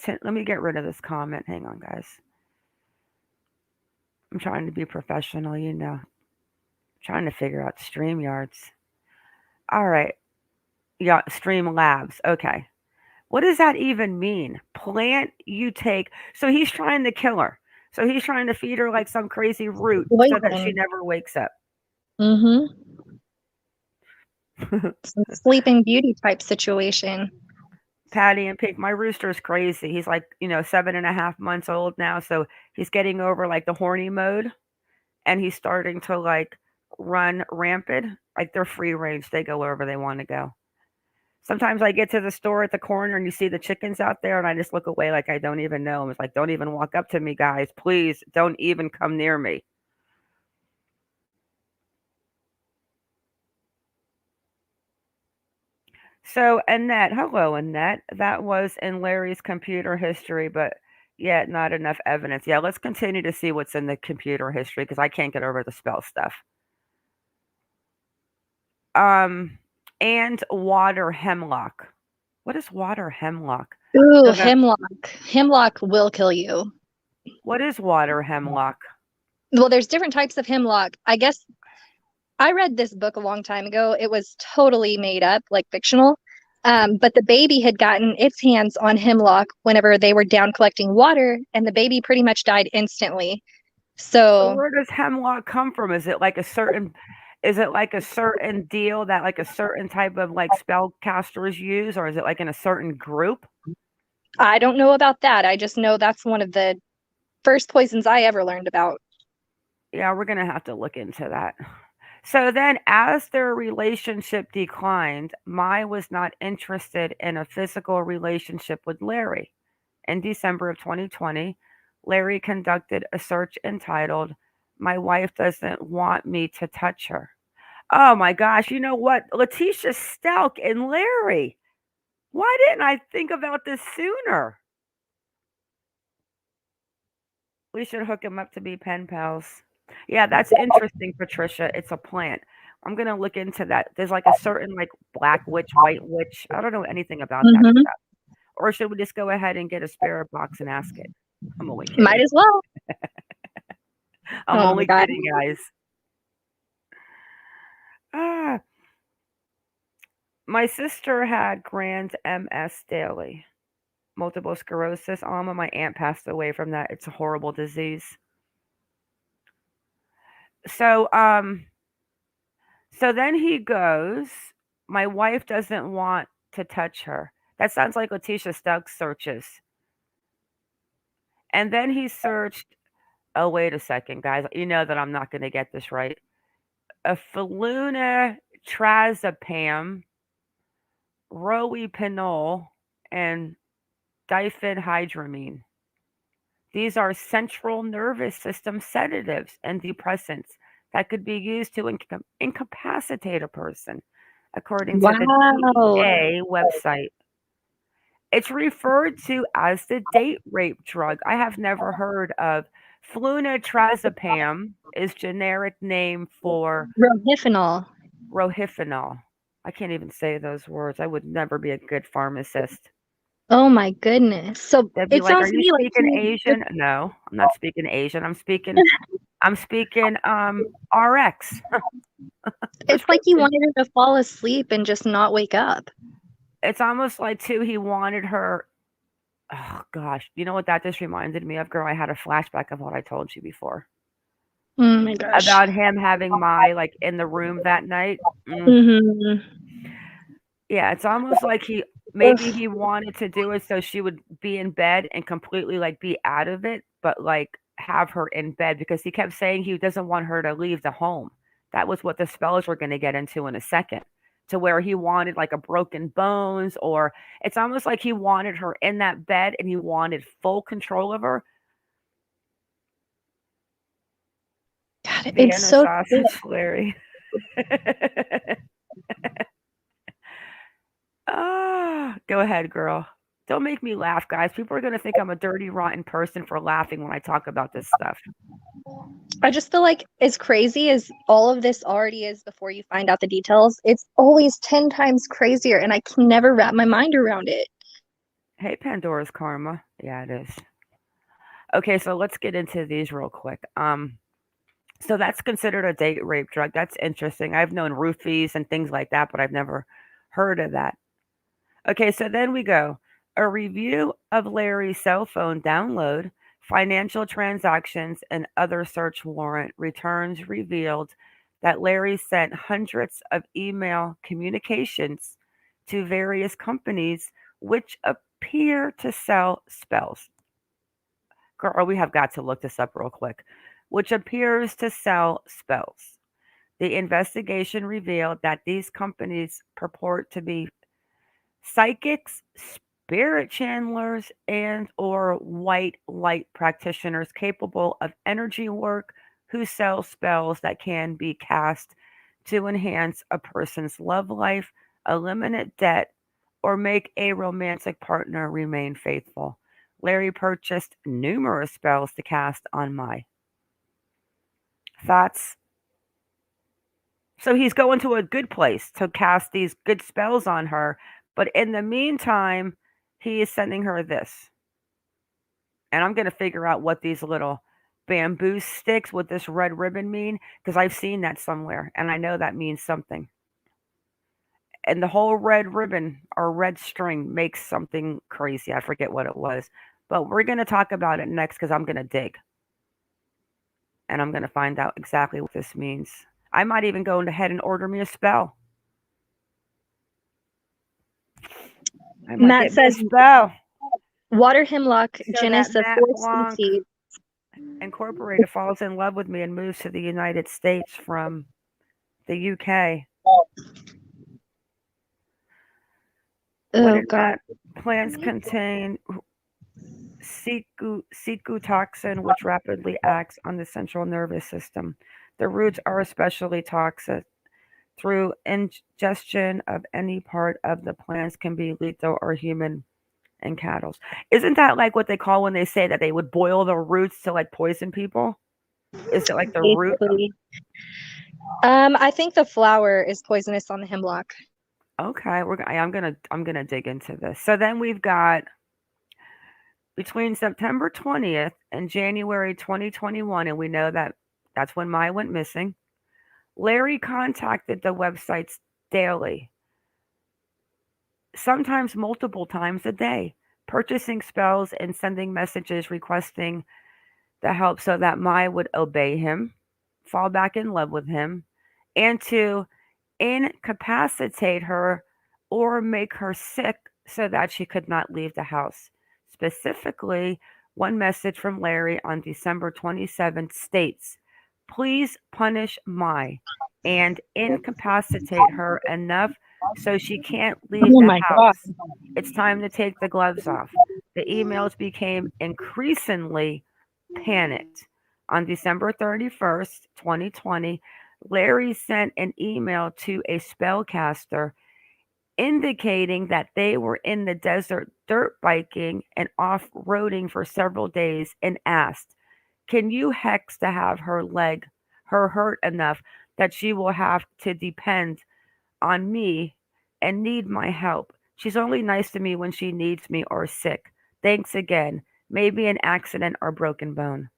to, let me get rid of this comment. Hang on, guys. I'm trying to be professional, you know. Trying to figure out StreamYards. All right. Yeah, Streamlabs. Okay. What does that even mean? Plant you take. So he's trying to kill her. So he's trying to feed her like some crazy root so that she never wakes up. Mm-hmm. Sleeping Beauty type situation. Patty and Pink, my rooster's crazy. He's like, 7.5 months old now. So he's getting over like the horny mode and he's starting to like run rampant. Like they're free range. They go wherever they want to go. Sometimes I get to the store at the corner and you see the chickens out there and I just look away like I don't even know them. It's like, don't even walk up to me, guys. Please don't even come near me. So Annette, hello Annette. That was in Larry's computer history, but yet not enough evidence. Yeah, let's continue to see what's in the computer history because I can't get over the spell stuff. And water hemlock. What is water hemlock? Ooh, hemlock. Hemlock will kill you. What is water hemlock? Well, there's different types of hemlock. I guess I read this book a long time ago. It was totally made up, like fictional. But the baby had gotten its hands on hemlock whenever they were down collecting water, and the baby pretty much died instantly. So So where does hemlock come from? Is it like a certain deal that like a certain type of like spellcasters use, or is it like in a certain group? I don't know about that. I just know that's one of the first poisons I ever learned about. Yeah, we're gonna have to look into that. So then, as their relationship declined, Mai was not interested in a physical relationship with Larry. In December of 2020, Larry conducted a search entitled, My Wife Doesn't Want Me to Touch Her. Oh my gosh, you know what? Letitia Stelk and Larry. Why didn't I think about this sooner? We should hook him up to be pen pals. Yeah, that's interesting, Patricia. It's a plant. I'm gonna look into that. There's like a certain like black witch, white witch. I don't know anything about that Mhm. stuff. Or should we just go ahead and get a spirit box and ask it? I'm only kidding. Might as well. I'm Oh my only God. kidding, guys. Ah, my sister had grand MS daily, multiple sclerosis. Alma, my aunt passed away from that. It's a horrible disease. So, so then he goes, My wife doesn't want to touch her. That sounds like Letitia Stuck's searches. And then he searched, oh, wait a second, guys. You know that I'm not going to get this right. A flunitrazepam, rohypnol, and diphenhydramine. These are central nervous system sedatives and depressants that could be used to incapacitate a person, according to the Wow. DEA website. It's referred to as the date rape drug. I have never heard of flunitrazepam is generic name for Rohypnol. rohypnol. I can't even say those words. I would never be a good pharmacist. Oh my goodness. So They'd be it like, "Are sounds to you me like speaking he Asian?" No, I'm not speaking Asian. I'm speaking RX. it's like he Prescription. wanted her to fall asleep and just not wake up. It's almost like too he wanted her. Oh gosh, you know what that just reminded me of, girl? I had a flashback of what I told you before Oh my gosh. about him having Mai like in the room that night. Mhm. Yeah, it's almost like maybe he wanted to do it so she would be in bed and completely like be out of it, but like have her in bed because he kept saying he doesn't want her to leave the home. That was what the spells were going to get into in a second, to where he wanted like a broken bones, or it's almost like he wanted her in that bed and he wanted full control of her. God, it's Vienna so sausage, Larry. Ah, go ahead, girl. Don't make me laugh, guys. People are going to think I'm a dirty, rotten person for laughing when I talk about this stuff. I just feel like as crazy as all of this already is before you find out the details, it's always 10 times crazier, and I can never wrap my mind around it. Hey, Pandora's Karma. Yeah, it is. Okay, so let's get into these real quick. So that's considered a date rape drug. That's interesting. I've known roofies and things like that, but I've never heard of that. Okay, so then we go. A review of Larry's cell phone download, financial transactions, and other search warrant returns revealed that Larry sent hundreds of email communications to various companies which appear to sell spells. Girl, we have got to look this up real quick. Which appears to sell spells. The investigation revealed that these companies purport to be psychics, spirit channelers, and or white light practitioners capable of energy work who sell spells that can be cast to enhance a person's love life, eliminate debt, or make a romantic partner remain faithful. Larry purchased numerous spells to cast on Mai. Thoughts? So he's going to a good place to cast these good spells on her, but in the meantime, he is sending her this. And I'm going to figure out what these little bamboo sticks with this red ribbon mean? Because I've seen that somewhere, and I know that means something. And the whole red ribbon or red string makes something crazy. I forget what it was. But we're going to talk about it next because I'm going to dig. And I'm going to find out exactly what this means. I might even go ahead and order me a spell. Matt says, spell. Water hemlock, So genus that of Matt 4 Blanc species. Incorporated falls in love with me and moves to the United States from the UK. Oh, God. Plants contain toxin, which rapidly acts on the central nervous system. The roots are especially toxic. Through ingestion of any part of the plants can be lethal or human and cattle. Isn't that like what they call when they say that they would boil the roots to like poison people? Is it like the root? I think the flower is poisonous on the hemlock. Okay, I'm gonna dig into this. So then we've got between September 20th and January 2021, and we know that that's when Maya went missing. Larry contacted the websites daily, sometimes multiple times a day, purchasing spells and sending messages requesting the help so that Maya would obey him, fall back in love with him, and to incapacitate her or make her sick so that she could not leave the house. Specifically, one message from Larry on December 27th states, "Please punish Mai and incapacitate her enough so she can't leave the house. It's time to take the gloves off." The emails became increasingly panicked. On December 31st, 2020, Larry sent an email to a spellcaster indicating that they were in the desert dirt biking and off-roading for several days and asked, "Can you hex to have her hurt enough that she will have to depend on me and need my help? She's only nice to me when she needs me or sick. Thanks again. Maybe an accident or broken bone."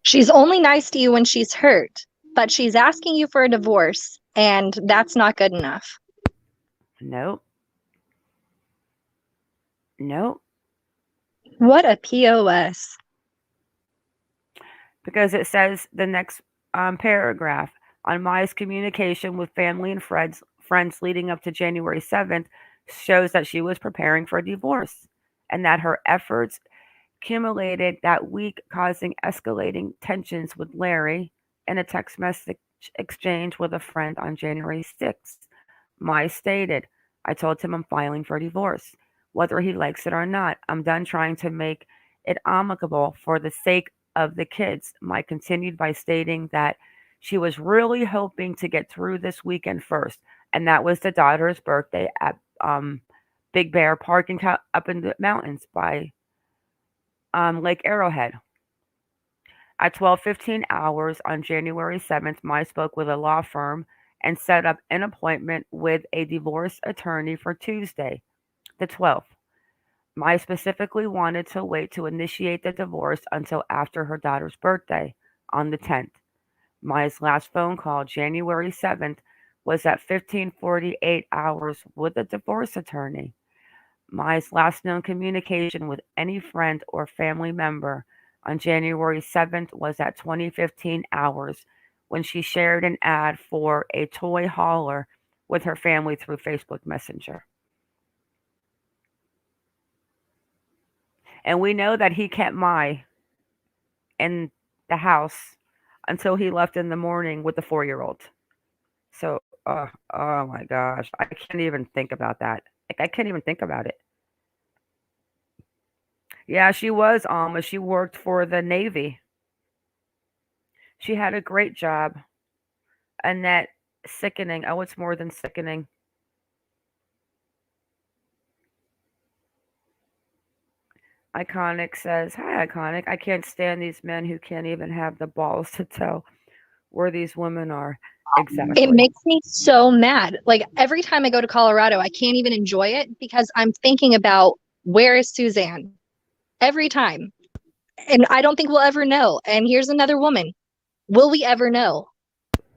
She's only nice to you when she's hurt, but she's asking you for a divorce, and that's not good enough. Nope. What a POS. Because it says the next paragraph on Maya's communication with family and friends leading up to January 7th shows that she was preparing for a divorce and that her efforts accumulated that week, causing escalating tensions with Larry in a text message exchange with a friend on January 6th. Maya stated, "I told him I'm filing for divorce. Whether he likes it or not, I'm done trying to make it amicable for the sake of the kids." Maya continued by stating that she was really hoping to get through this weekend first, and that was the daughter's birthday at Big Bear Park up in the mountains by Lake Arrowhead. At 12:15 hours on January 7th, Maya spoke with a law firm and set up an appointment with a divorce attorney for Tuesday, the 12th. Maya specifically wanted to wait to initiate the divorce until after her daughter's birthday on the 10th. Maya's last phone call, January 7th, was at 15:48 hours with the divorce attorney. Maya's last known communication with any friend or family member on January 7th was at 20:15 hours when she shared an ad for a toy hauler with her family through Facebook Messenger. And we know that he kept Maya in the house until he left in the morning with the 4-year-old. So, oh my gosh, I can't even think about that. I can't even think about it. Yeah, she was Alma. She worked for the Navy. She had a great job. Annette, sickening. Oh, it's more than sickening. Iconic says, "Hi, Iconic. I can't stand these men who can't even have the balls to tell where these women are." Exactly. It makes me so mad. Like every time I go to Colorado, I can't even enjoy it because I'm thinking about, where is Suzanne? every time. And I don't think we'll ever know. And here's another woman. Will we ever know?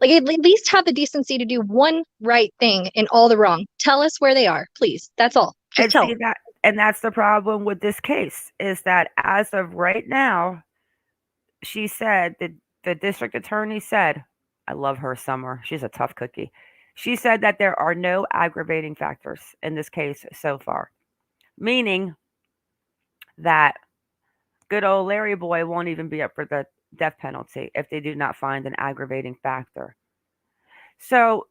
Like, at least have the decency to do one right thing in all the wrong. Tell us where they are, please. That's all. Just And tell. see that, and that's the problem with this case, is that as of right now, she said that the district attorney said, I love her, Summer. She's a tough cookie. She said that there are no aggravating factors in this case so far, meaning that good old Larry boy won't even be up for the death penalty if they do not find an aggravating factor. So,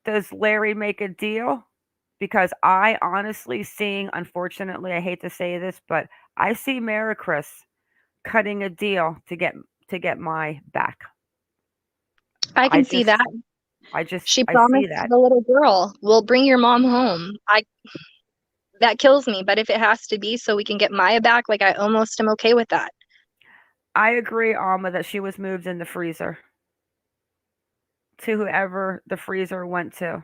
does Larry make a deal? Because I honestly seeing, unfortunately, I hate to say this, but I see Maricris cutting a deal to get my back. I can see that. I She see promised that. the little girl, we'll bring your mom home. That kills me, but if it has to be so we can get Maya back, like, I almost am okay with that. I agree, Alma, that she was moved in the freezer to whoever the freezer went to.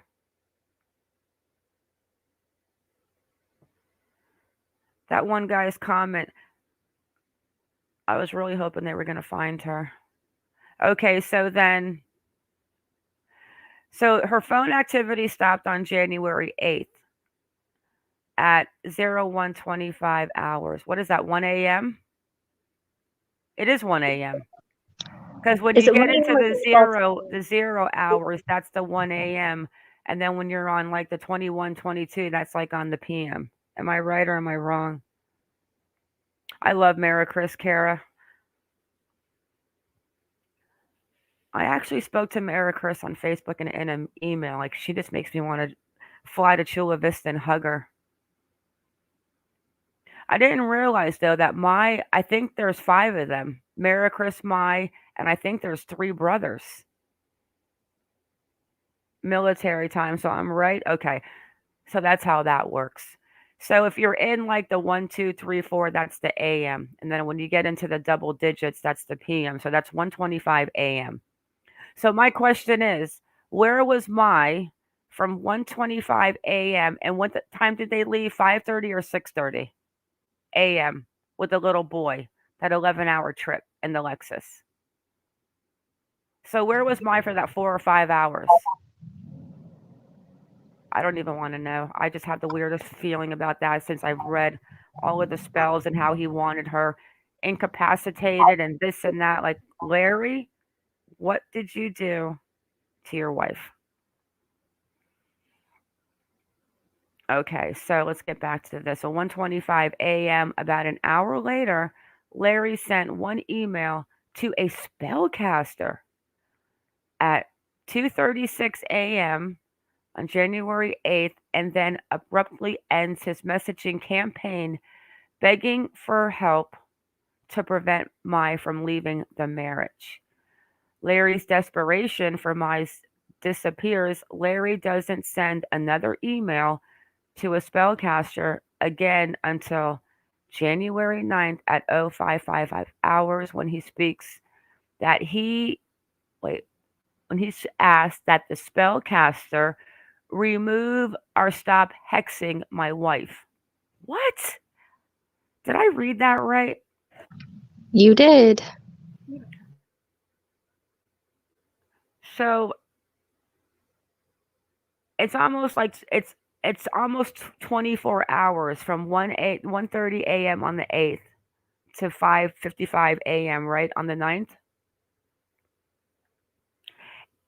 That one guy's comment, I was really hoping they were going to find her. Okay, so her phone activity stopped on January 8th at 01:25 hours. What is that, 1 a.m.? It is 1 a.m. Because when Is you it get 1 into a.m. the 0 hours, that's the 1 a.m. And then when you're on like the 21, 22, that's like on the p.m. Am I right or am I wrong? I love Maricris, Kara. I actually spoke to Maricris on Facebook and in an email. Like, she just makes me want to fly to Chula Vista and hug her. I didn't realize though that I think there's 5 of them. Maricris, and I think there's 3 brothers. Military time, so I'm right? Okay. So that's how that works. So if you're in like the 1, 2, 3, 4, that's the AM. And then when you get into the double digits, that's the PM. So that's 1:25 AM. So my question is, where was from 1:25 AM, and what time did they leave? 5:30 or 6:30 AM with the little boy, that 11-hour trip in the Lexus? So where was for that 4 or 5 hours? I don't even want to know. I just have the weirdest feeling about that since I've read all of the spells and how he wanted her incapacitated and this and that. Like, Larry, what did you do to your wife? Okay, so let's get back to this. So 1:25 a.m., about an hour later, Larry sent one email to a spellcaster at 2:36 a.m. on January 8th, and then abruptly ends his messaging campaign begging for help to prevent Mai from leaving the marriage. Larry's desperation for Mai's disappears. Larry doesn't send another email to a spellcaster again until January 9th at 0555 hours, when he speaks that when he's asked that the spellcaster remove or stop hexing my wife. What? Did I read that right? You did. So it's almost like it's almost 24 hours from 1:30 a.m. on the 8th to 5:55 a.m. right on the 9th.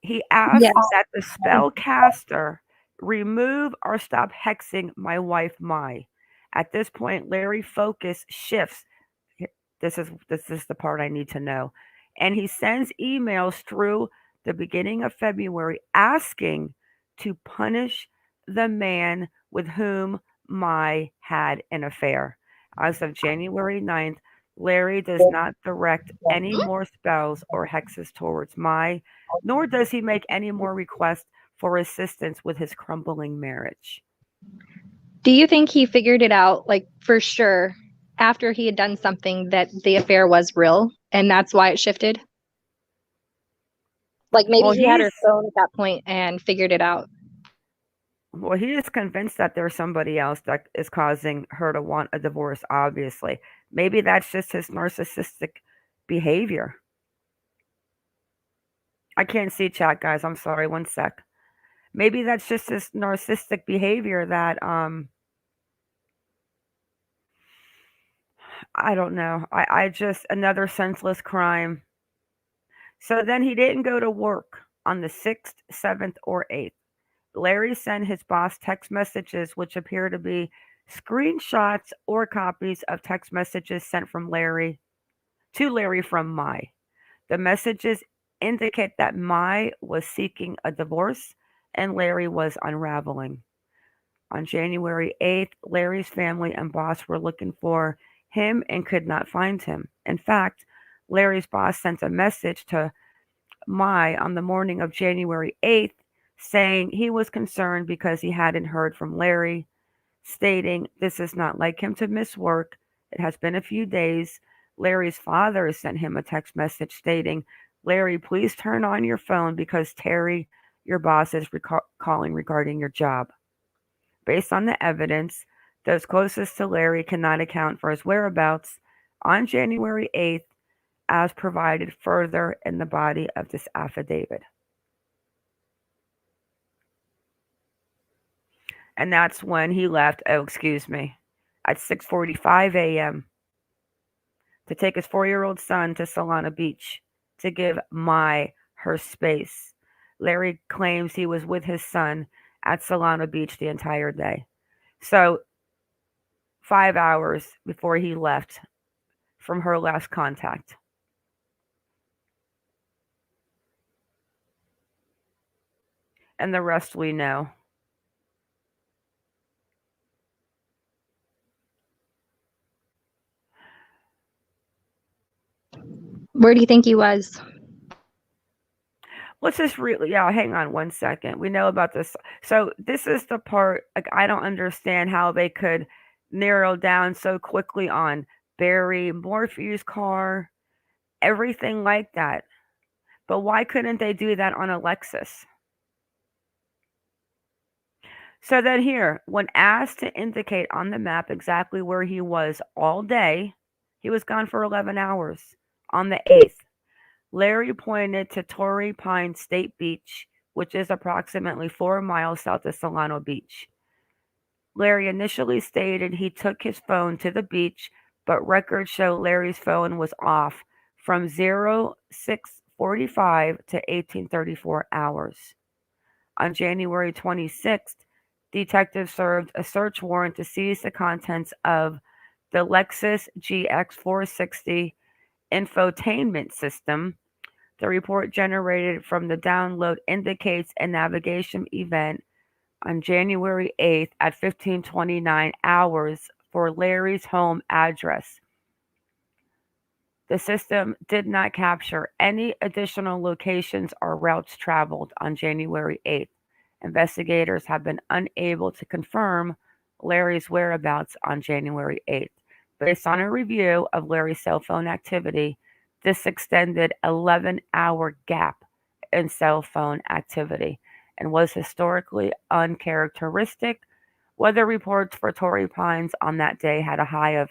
He asked that the spellcaster remove or stop hexing my wife Mai. At this point, Larry's focus shifts. This is the part I need to know. And he sends emails through the beginning of February asking to punish the man with whom Mai had an affair. As of January 9th, Larry does not direct any more spells or hexes towards Mai, nor does he make any more requests for assistance with his crumbling marriage. Do you think he figured it out, like, for sure, after he had done something, that the affair was real and that's why it shifted? Like, maybe he had her phone at that point and figured it out. Well, he is convinced that there's somebody else that is causing her to want a divorce, obviously. Maybe that's just his narcissistic behavior. I can't see chat, guys. I'm sorry. One sec. Maybe that's just his narcissistic behavior that I don't know. I just another senseless crime. So then he didn't go to work on the 6th, 7th, or 8th. Larry sent his boss text messages, which appear to be screenshots or copies of text messages sent from Larry to Larry from Mai. The messages indicate that Mai was seeking a divorce and Larry was unraveling. On January 8th, Larry's family and boss were looking for him and could not find him. In fact, Larry's boss sent a message to Mai on the morning of January 8th saying he was concerned because he hadn't heard from Larry, stating this is not like him to miss work. It has been a few days. Larry's father sent him a text message stating, Larry, please turn on your phone because Terry, your boss, is calling regarding your job. Based on the evidence, those closest to Larry cannot account for his whereabouts on January 8th as provided further in the body of this affidavit. And that's when he left, at 6:45 a.m. to take his 4-year-old son to Solana Beach to give Mai her space. Larry claims he was with his son at Solana Beach the entire day. So 5 hours before he left from her last contact. And the rest we know. Where do you think he was? Let's just hang on one second. We know about this. So this is the part, like, I don't understand how they could narrow down so quickly on Barry, Morphew's car, everything like that. But why couldn't they do that on Alexis? So then here, when asked to indicate on the map exactly where he was all day, he was gone for 11 hours on the 8th. Larry pointed to Torrey Pine State Beach, which is approximately 4 miles south of Solano Beach. Larry initially stated he took his phone to the beach, but records show Larry's phone was off from 06:45 to 18:34 hours. On January 26th, detectives served a search warrant to seize the contents of the Lexus GX460 infotainment system. The report generated from the download indicates a navigation event on January 8th at 15:29 hours for Larry's home address. The system did not capture any additional locations or routes traveled on January 8th. Investigators have been unable to confirm Larry's whereabouts on January 8th. Based on a review of Larry's cell phone activity, this extended 11-hour gap in cell phone activity and was historically uncharacteristic. Weather reports for Torrey Pines on that day had a high of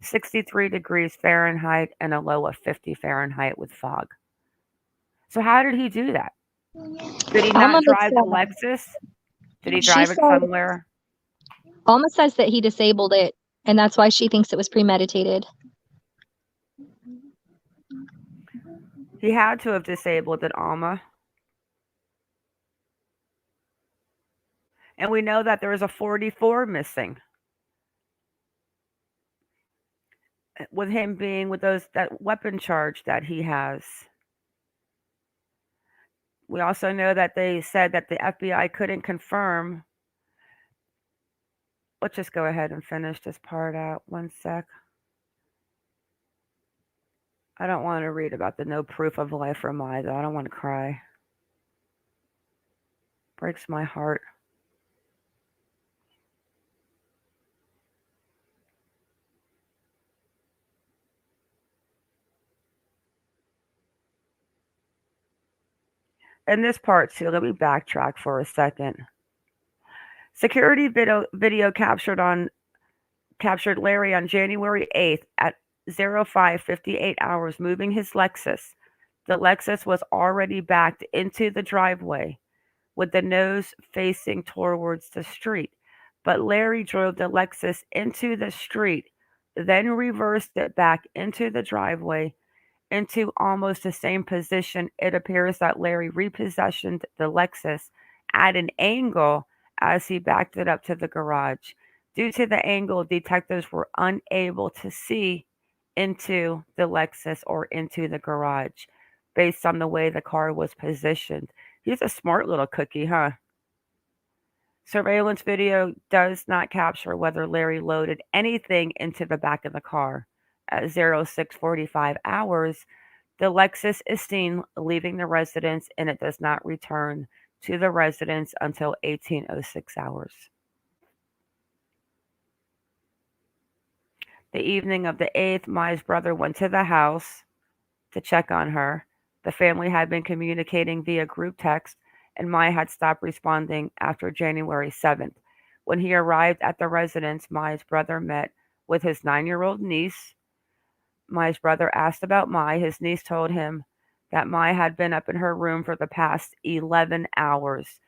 63 degrees Fahrenheit and a low of 50 Fahrenheit with fog. So how did he do that? Did he not drive the Lexus? Did he drive it somewhere? Alma says that he disabled it, and that's why she thinks it was premeditated. He had to have disabled it, Alma. And we know that there is a 44 missing. With him being with that weapon charge that he has. We also know that they said that the FBI couldn't confirm. Let's just go ahead and finish this part out. One sec. I don't want to read about the no proof of life for Mai, though. I don't want to cry. Breaks my heart. And this part too, let me backtrack for a second. Security video captured Larry on January 8th at 05:58 hours moving his Lexus. The Lexus was already backed into the driveway with the nose facing towards the street, but Larry drove the Lexus into the street, then reversed it back into the driveway into almost the same position. It appears that Larry repossessed the Lexus at an angle as he backed it up to the garage. Due to the angle, detectives were unable to see into the Lexus or into the garage based on the way the car was positioned. He's a smart little cookie, huh? Surveillance video does not capture whether Larry loaded anything into the back of the car. At 06:45 hours, the Lexus is seen leaving the residence and it does not return to the residence until 18:06 hours. The evening of the 8th, Mai's brother went to the house to check on her. The family had been communicating via group text, and Mai had stopped responding after January 7th. When he arrived at the residence, Mai's brother met with his 9-year-old niece. Mai's brother asked about Mai. His niece told him that Mai had been up in her room for the past 11 hours.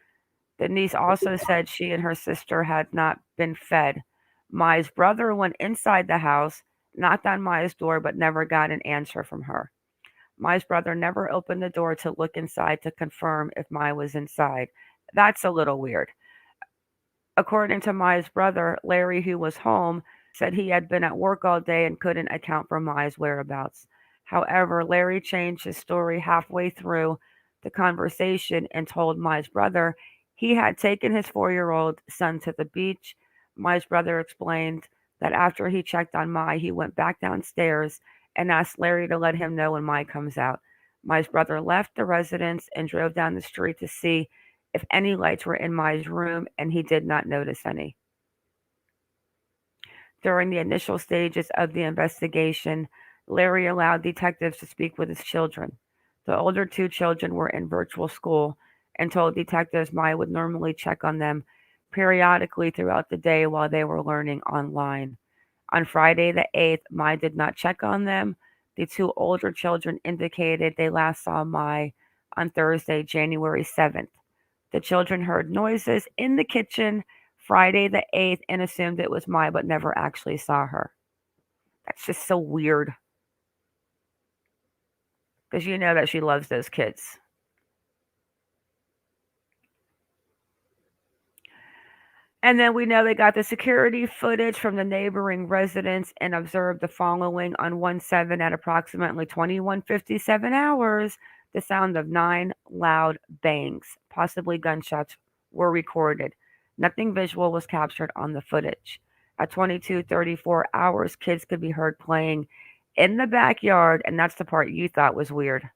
The niece also said she and her sister had not been fed. Mai's brother went inside the house, knocked on Mai's door, but never got an answer from her. Mai's brother never opened the door to look inside to confirm if Mai was inside. That's a little weird. According to Mai's brother, Larry, who was home, said he had been at work all day and couldn't account for Mai's whereabouts. However, Larry changed his story halfway through the conversation and told Mai's brother he had taken his 4-year-old son to the beach. Mai's brother explained that after he checked on Mai, he went back downstairs and asked Larry to let him know when Mai comes out. Mai's brother left the residence and drove down the street to see if any lights were in Mai's room, and he did not notice any. During the initial stages of the investigation, Larry allowed detectives to speak with his children. The older 2 children were in virtual school and told detectives Mai would normally check on them periodically throughout the day while they were learning online. On Friday the 8th, Mai did not check on them. The 2 older children indicated they last saw Mai on Thursday, January 7th. The children heard noises in the kitchen Friday the 8th and assumed it was Mai, but never actually saw her. That's just so weird. Because you know that she loves those kids. And then we know they got the security footage from the neighboring residence and observed the following on 1/7 at approximately 21:57 hours. The sound of 9 loud bangs, possibly gunshots, were recorded. Nothing visual was captured on the footage. At 22:34 hours, kids could be heard playing in the backyard, and that's the part you thought was weird.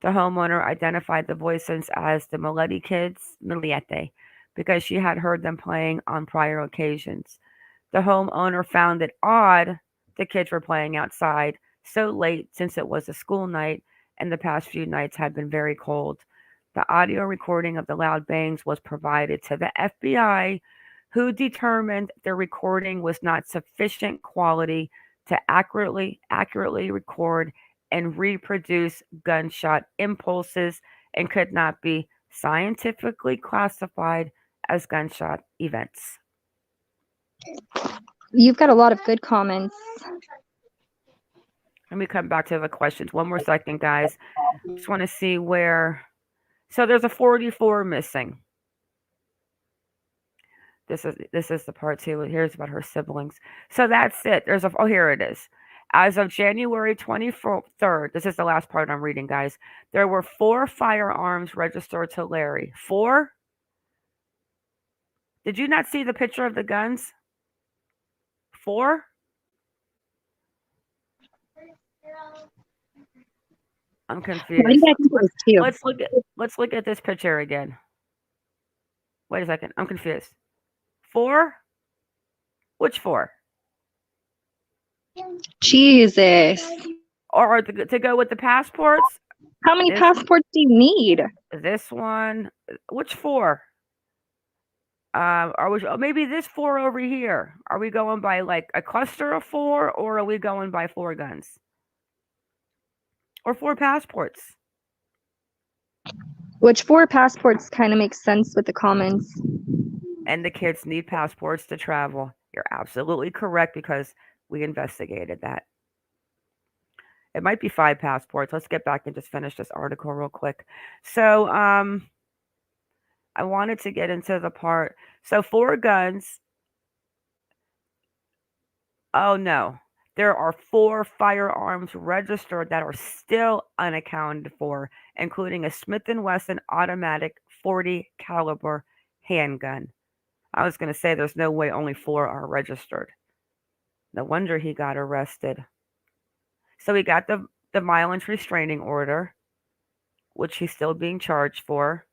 The homeowner identified the voices as the Millete kids, Millete, because she had heard them playing on prior occasions. The homeowner found it odd the kids were playing outside so late since it was a school night and the past few nights had been very cold. The audio recording of the loud bangs was provided to the FBI, who determined the recording was not sufficient quality to accurately record and reproduce gunshot impulses and could not be scientifically classified as gunshot events. You've got a lot of good comments. Let me come back to the questions. One more second, guys. Just want to see where. So there's a 44 missing. This is the part too. Here's about her siblings. So that's it. Here it is. As of January 23rd, this is the last part I'm reading, guys. There were 4 firearms registered to Larry. 4? Did you not see the picture of the guns? 4? I'm confused. Let's look at this picture again. Wait a second. I'm confused. 4? Which 4? Jesus. Or to go with the passports? How many passports do you need? This one. Which 4? Maybe this 4 over here? Are we going by like a cluster of 4, or are we going by 4 guns or 4 passports? Which 4 passports kind of makes sense with the comments. And the kids need passports to travel. You're absolutely correct because we investigated that. It might be 5 passports. Let's get back and just finish this article real quick. So, I wanted to get into the part. So 4 guns. Oh no. There are 4 firearms registered that are still unaccounted for, including a Smith & Wesson automatic .40 caliber handgun. I was going to say there's no way only 4 are registered. No wonder he got arrested. So he got the violence restraining order, which he's still being charged for.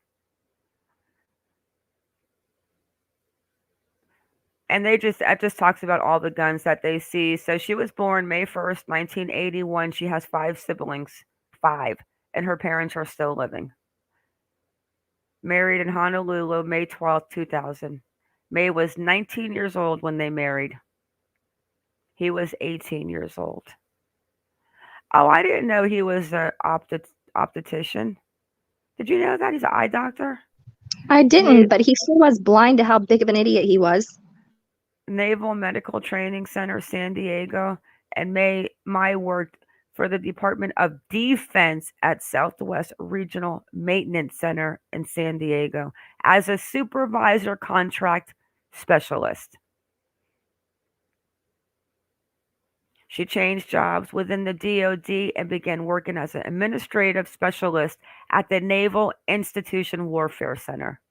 And it just talks about all the guns that they see. So she was born May 1st, 1981. She has 5 siblings, 5, and her parents are still living. Married in Honolulu, May 12th, 2000. May was 19 years old when they married. He was 18 years old. Oh, I didn't know he was an optician. Did you know that? He's an eye doctor? I didn't, but he still was blind to how big of an idiot he was. Naval Medical Training Center, San Diego, and my worked for the Department of Defense at Southwest Regional Maintenance Center in San Diego as a supervisor contract specialist. She changed jobs within the DoD and began working as an administrative specialist at the Naval Institution Warfare Center,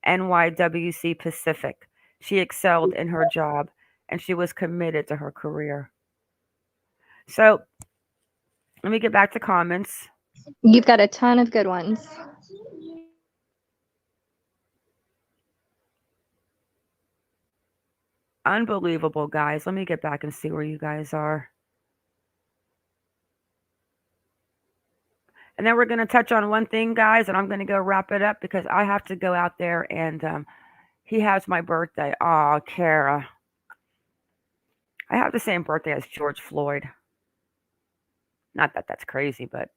NYWC Pacific. She excelled in her job, and she was committed to her career. So, let me get back to comments. You've got a ton of good ones. Unbelievable, guys. Let me get back and see where you guys are. And then we're going to touch on one thing, guys, and I'm going to go wrap it up because I have to go out there and he has my birthday. Oh, Kara. I have the same birthday as George Floyd. Not that that's crazy, but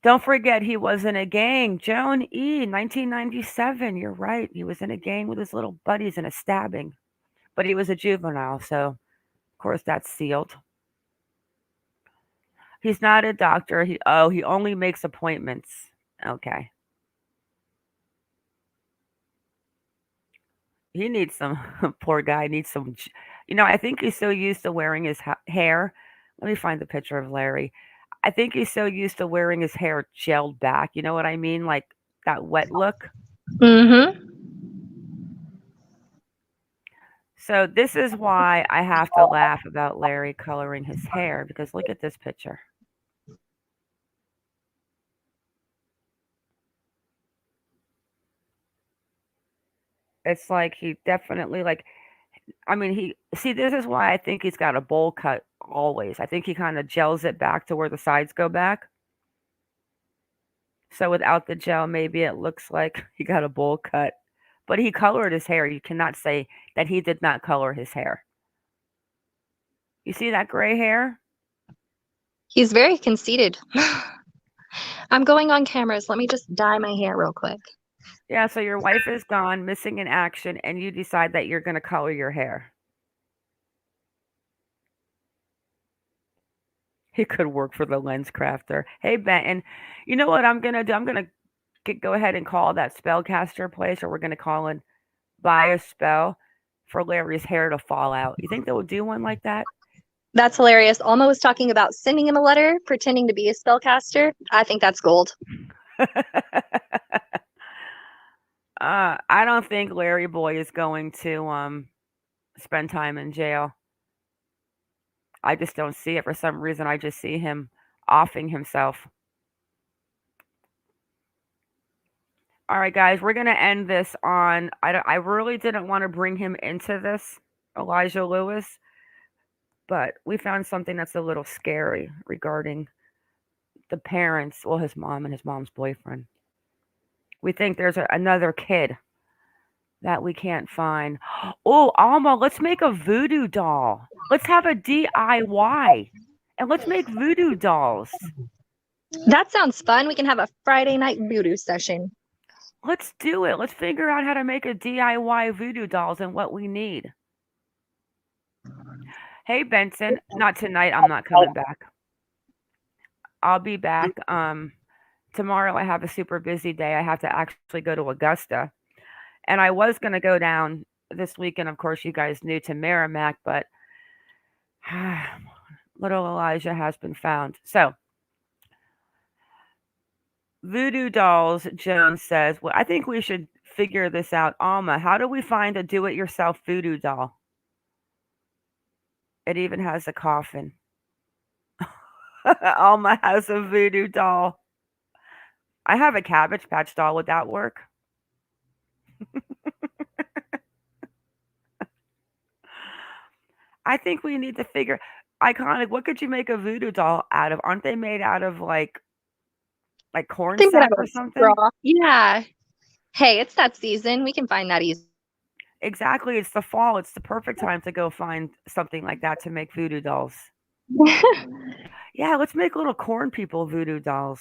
don't forget he was in a gang. Joan E., 1997. You're right. He was in a gang with his little buddies in a stabbing. But he was a juvenile, so of course that's sealed. He's not a doctor. He only makes appointments. Okay. He needs some, poor guy needs some, I think he's so used to wearing his hair. Let me find the picture of Larry. I think he's so used to wearing his hair gelled back. You know what I mean? Like that wet look. Mm-hmm. So this is why I have to laugh about Larry coloring his hair, because look at this picture. It's like he definitely this is why I think he's got a bowl cut always. I think he kind of gels it back to where the sides go back. So without the gel, maybe it looks like he got a bowl cut. But he colored his hair. You cannot say that he did not color his hair. You see that gray hair? He's very conceited. I'm going on cameras. Let me just dye my hair real quick. Yeah, so your wife is gone, missing in action, and you decide that you're going to color your hair. He could work for the lens crafter. Hey, Benton, you know what I'm going to do? I'm going to go ahead and call that spellcaster place, or we're going to call and buy a spell for Larry's hair to fall out. You think they would do one like that? That's hilarious. Alma was talking about sending him a letter, pretending to be a spellcaster. I think that's gold. I don't think Larry Boy is going to spend time in jail. I just don't see it. For some reason, I just see him offing himself. All right, guys, we're going to end this on... I really didn't want to bring him into this, Elijah Lewis, but we found something that's a little scary regarding the parents, well, his mom and his mom's boyfriend. We think there's another kid that we can't find. Oh, Alma, let's make a voodoo doll. Let's have a DIY and let's make voodoo dolls. That sounds fun. We can have a Friday night voodoo session. Let's do it. Let's figure out how to make a DIY voodoo dolls and what we need. Hey, Benson, not tonight. I'm not coming back. I'll be back. Tomorrow I have a super busy day. I have to actually go to Augusta. And I was going to go down this weekend. Of course, you guys knew, to Merrimack, but little Elijah has been found. So, voodoo dolls, Joan says. Well, I think we should figure this out. Alma, how do we find a do-it-yourself voodoo doll? It even has a coffin. Alma has a voodoo doll. I have a Cabbage Patch doll. Would that work? I think we need to figure iconic. What could you make a voodoo doll out of? Aren't they made out of like corn sack or something? Straw. Yeah. Hey, it's that season. We can find that easy. Exactly. It's the fall. It's the perfect time to go find something like that to make voodoo dolls. Yeah, let's make little corn people voodoo dolls.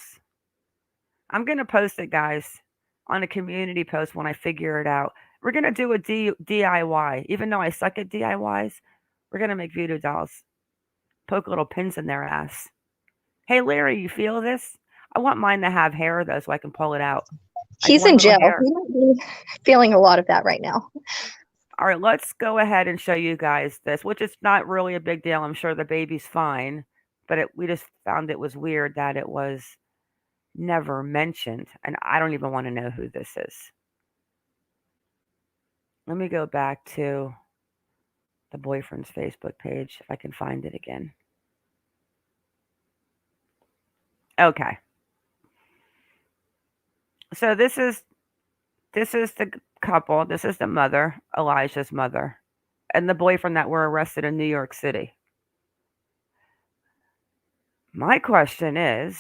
I'm going to post it, guys, on a community post when I figure it out. We're going to do a DIY. Even though I suck at DIYs, we're going to make voodoo dolls. Poke little pins in their ass. Hey, Larry, you feel this? I want mine to have hair, though, so I can pull it out. He's in jail. He might be feeling a lot of that right now. All right, let's go ahead and show you guys this, which is not really a big deal. I'm sure the baby's fine, but we just found it was weird that it was never mentioned, and I don't even want to know who this is. Let me go back to the boyfriend's Facebook page if I can find it again. Okay. So this is the couple. This is the mother, Elijah's mother, and the boyfriend that were arrested in New York City. My question is,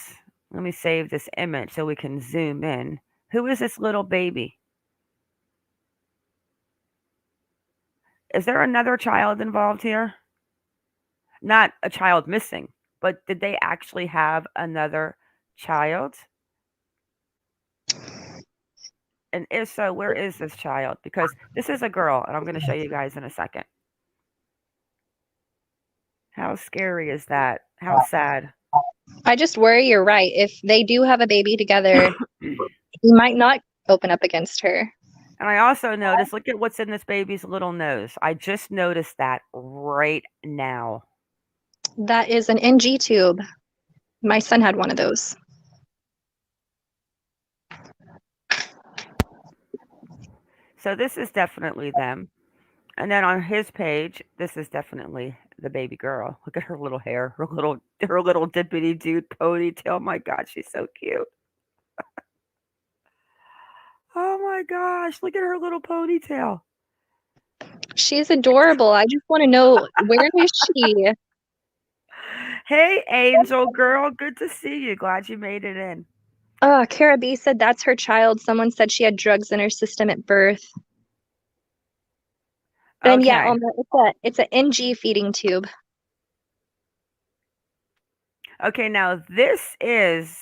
let me save this image so we can zoom in. Who is this little baby? Is there another child involved here? Not a child missing, but did they actually have another child? And if so, where is this child? Because this is a girl, and I'm going to show you guys in a second. How scary is that? How sad. I just worry you're right. If they do have a baby together, he might not open up against her. And I also noticed, look at what's in this baby's little nose. I just noticed that right now. That is an NG tube. My son had one of those. So this is definitely them. And then on his page, this is definitely the baby girl. Look at her little hair, her little dippity dude ponytail. My God, she's so cute. Oh my gosh, look at her little ponytail. She's adorable. I just want to know, where is she? Hey, Angel girl, good to see you. Glad you made it in. Cara B said that's her child. Someone said she had drugs in her system at birth. And Okay. yeah, it's an NG feeding tube. Okay, now this is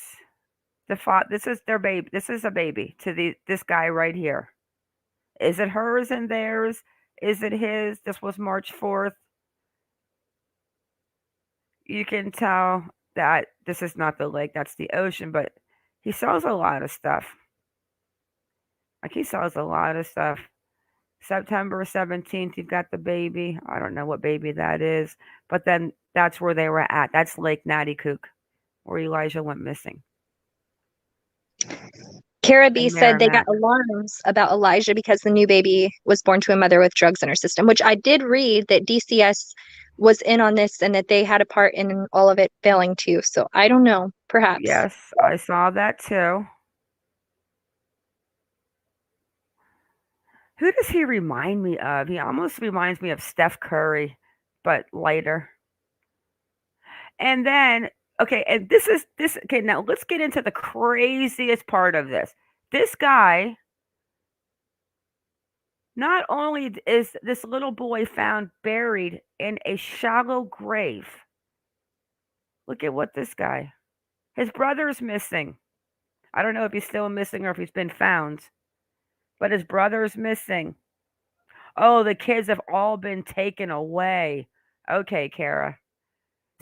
this is their baby. This is a baby to this guy right here. Is it hers and theirs? Is it his? This was March 4th. You can tell that this is not the lake, that's the ocean, but he sells a lot of stuff. Like, he sells a lot of stuff. September 17th, you've got the baby. I don't know what baby that is, but then that's where they were at. That's Lake Nattycook, where Elijah went missing. Cara B said they got alarms about Elijah because the new baby was born to a mother with drugs in her system, which I did read that DCS was in on this and that they had a part in all of it failing too. So I don't know, perhaps. Yes, I saw that too. Who does he remind me of? He almost reminds me of Steph Curry, but lighter. And then, okay, and this. Okay, now let's get into the craziest part of this. This guy Not only is this little boy found buried in a shallow grave. Look at what this guy. His brother's missing. I don't know if he's still missing or if he's been found, but his brother's missing. Oh, the kids have all been taken away. Okay, Kara.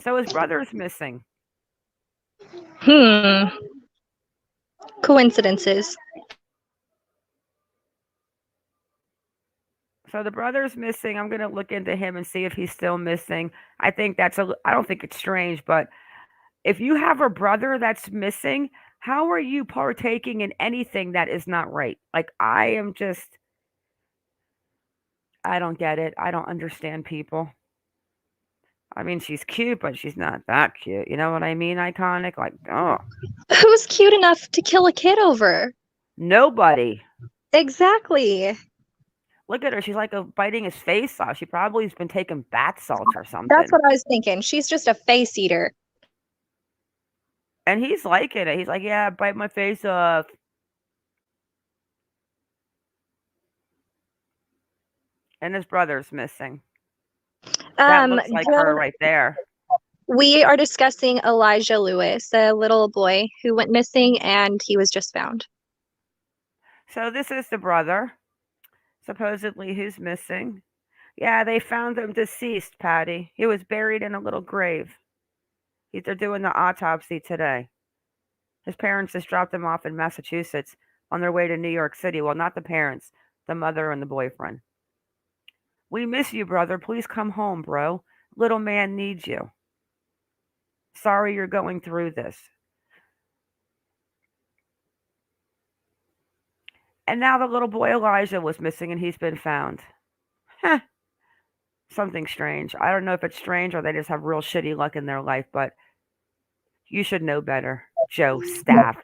So his brother's missing. Coincidences. So the brother's missing. I'm going to look into him and see if he's still missing. I don't think it's strange, but if you have a brother that's missing, how are you partaking in anything that is not right? Like, I don't get it. I don't understand people. I mean, she's cute, but she's not that cute. You know what I mean? Iconic. Like, oh. Who's cute enough to kill a kid over? Nobody. Exactly. Look at her. She's like biting his face off. She probably has been taking bath salts or something. That's what I was thinking. She's just a face eater. And he's liking it. He's like, yeah, bite my face off. And his brother's missing. That looks like her right there. We are discussing Elijah Lewis, a little boy who went missing, and he was just found. So this is the brother. Supposedly who's missing. Yeah, they found him deceased, Patty. He was buried in a little grave. They're doing the autopsy today. His parents just dropped him off in Massachusetts on their way to New York City. Well, not the parents, the mother and the boyfriend. We miss you, brother. Please come home, bro. Little man needs you. Sorry you're going through this. And now the little boy Elijah was missing and he's been found. Something strange. I don't know if it's strange or they just have real shitty luck in their life, but you should know better, Joe Staff.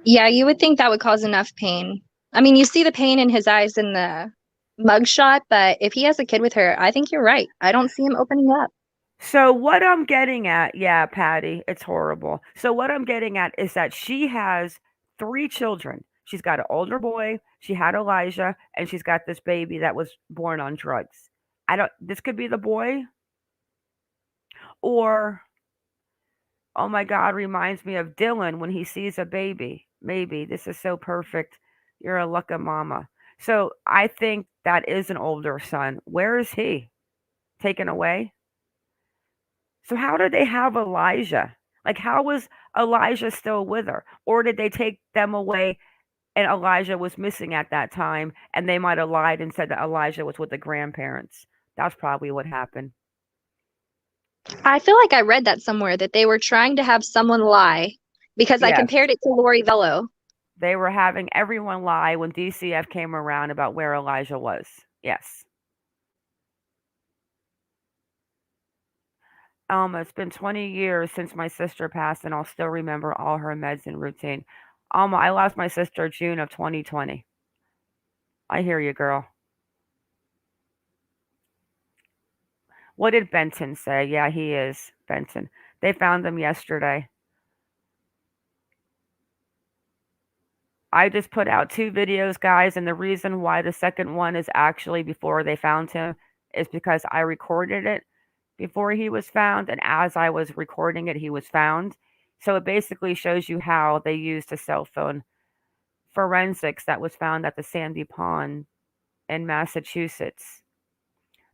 Yeah, you would think that would cause enough pain. I mean, you see the pain in his eyes in the mugshot, but if he has a kid with her, I think you're right. I don't see him opening up. So what I'm getting at, yeah, Patty, it's horrible. So what I'm getting at is that she has 3 children. She's got an older boy, she had Elijah, and she's got this baby that was born on drugs. This could be the boy. Or, oh my God, reminds me of Dylan when he sees a baby. Maybe this is so perfect. You're a lucky mama. So I think that is an older son. Where is he? Taken away? So how did they have Elijah? Like, how was Elijah still with her? Or did they take them away and Elijah was missing at that time and they might have lied and said that Elijah was with the grandparents? That's probably what happened. I feel like I read that somewhere, that they were trying to have someone lie, because I compared it to Lori Vello. They were having everyone lie when DCF came around about where Elijah was. Yes. It's been 20 years since my sister passed, and I'll still remember all her meds and routine. I lost my sister June of 2020. I hear you, girl. What did Benton say? Yeah, he is Benton. They found him yesterday. I just put out 2 videos, guys, and the reason why the second one is actually before they found him is because I recorded it before he was found, and as I was recording it, he was found. So it basically shows you how they used a cell phone forensics that was found at the Sandy Pond in Massachusetts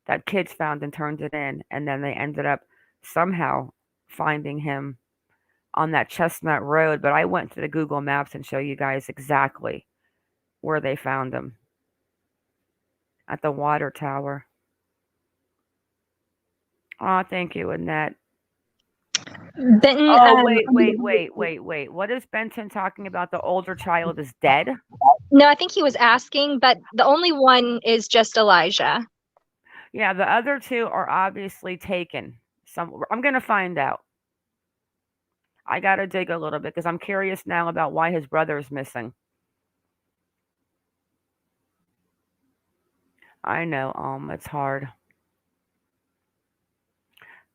that kids found and turned it in, and then they ended up somehow finding him on that Chestnut Road. But I went to the Google Maps and show you guys exactly where they found him. At the water tower. Oh, thank you, Annette. Benton, wait. What is Benton talking about? The older child is dead? No, I think he was asking, but the only one is just Elijah. Yeah, the other 2 are obviously taken. I'm going to find out. I got to dig a little bit because I'm curious now about why his brother is missing. I know, it's hard.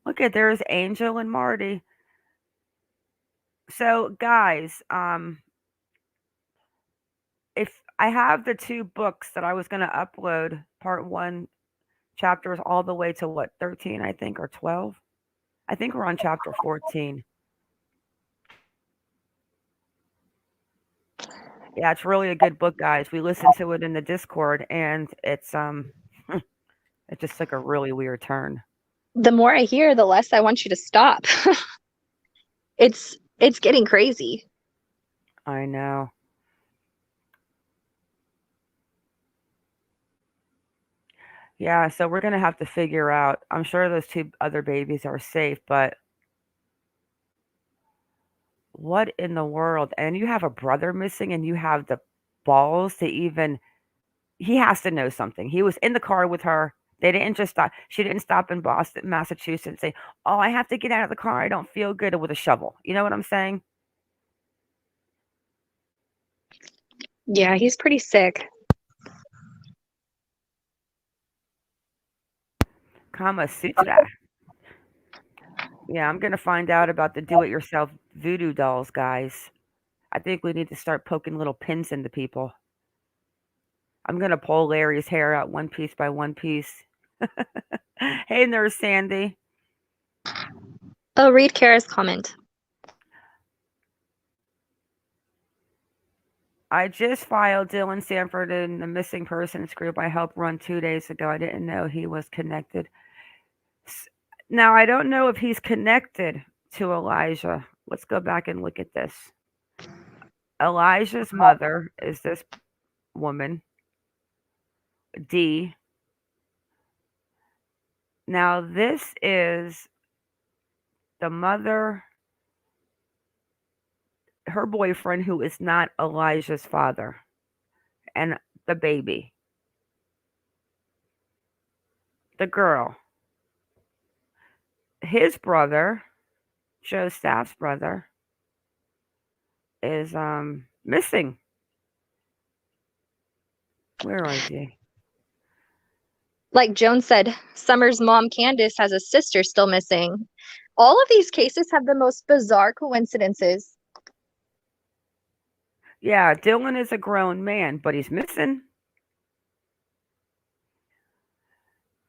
Look at, there's Angel and Marty. So, guys, if I have the 2 books that I was gonna upload, part 1 chapters all the way to what, 13, I think, or 12? I think we're on chapter 14. Yeah, it's really a good book, guys. We listened to it in the Discord, and it's it just took a really weird turn. The more I hear, the less I want you to stop. It's getting crazy. I know. Yeah, so we're gonna have to figure out. I'm sure those 2 other babies are safe, but what in the world? And you have a brother missing, and you have the balls to even. He has to know something. He was in the car with her. They didn't just stop. She didn't stop in Boston, Massachusetts, and say, "Oh, I have to get out of the car. I don't feel good," with a shovel. You know what I'm saying? Yeah, he's pretty sick. Kama Sutra. Yeah, I'm gonna find out about the do-it-yourself voodoo dolls, guys. I think we need to start poking little pins into people. I'm gonna pull Larry's hair out one piece by one piece. Hey, Nurse Sandy. Oh, read Kara's comment. I just filed Dylan Sanford in the missing persons group I helped run 2 days ago. I didn't know he was connected. Now, I don't know if he's connected to Elijah. Let's go back and look at this. Elijah's mother is this woman, D. Now, this is the mother, her boyfriend, who is not Elijah's father, and the baby. The girl. His brother, Joe Staff's brother, is missing. Where is he? Like Joan said, Summer's mom, Candace, has a sister still missing. All of these cases have the most bizarre coincidences. Yeah, Dylan is a grown man, but he's missing.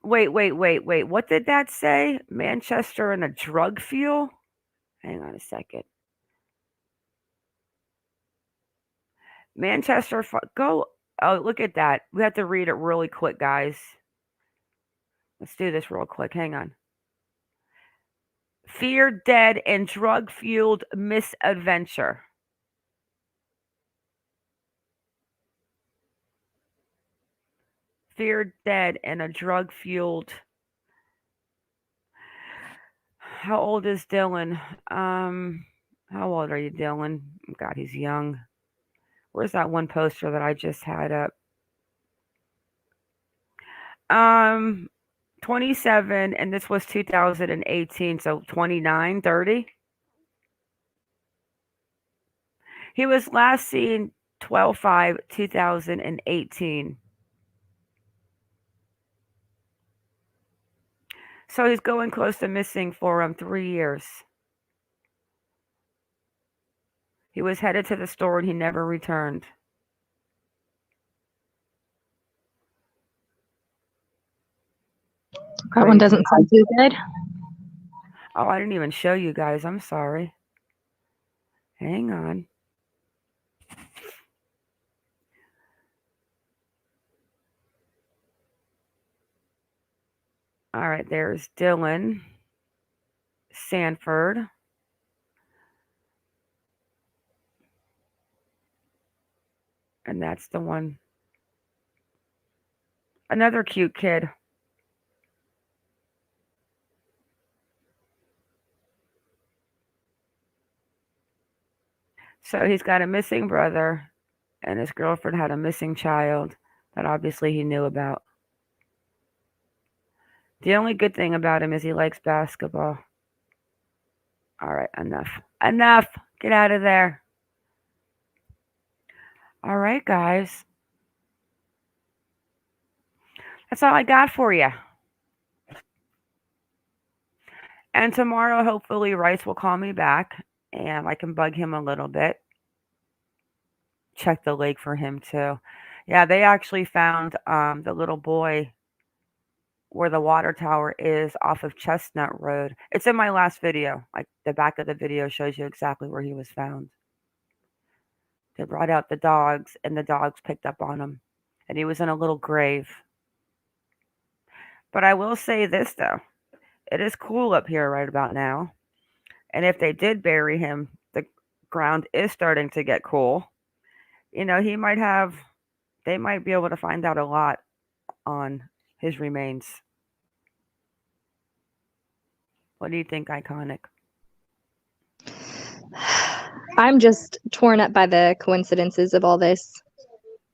Wait. What did that say? Manchester and a drug fuel? Hang on a second. Manchester, go. Oh, look at that. We have to read it really quick, guys. Let's do this real quick. Hang on. Fear, dead, and drug-fueled misadventure. Fear, dead, and a drug-fueled. How old is Dylan? How old are you, Dylan? God, he's young. Where's that one poster that I just had up? 27, and this was 2018, so 29, 30. He was last seen 12/5/2018. So he's going close to missing for 3 years. He was headed to the store and he never returned. That one doesn't sound too good. Oh, I didn't even show you guys. I'm sorry. Hang on. All right, there's Dylan Sanford. And that's the one. Another cute kid. So he's got a missing brother, and his girlfriend had a missing child that obviously he knew about. The only good thing about him is he likes basketball. All right, enough. Enough. Get out of there. All right, guys. That's all I got for you. And tomorrow, hopefully, Rice will call me back and I can bug him a little bit. Check the lake for him, too. Yeah, they actually found the little boy where the water tower is off of Chestnut Road. It's in my last video. Like the back of the video shows you exactly where he was found. They brought out the dogs, and the dogs picked up on him, and he was in a little grave. But I will say this though, it is cool up here right about now. And if they did bury him, the ground is starting to get cool. He might have, they might be able to find out a lot on his remains. What do you think, Iconic? I'm just torn up by the coincidences of all this.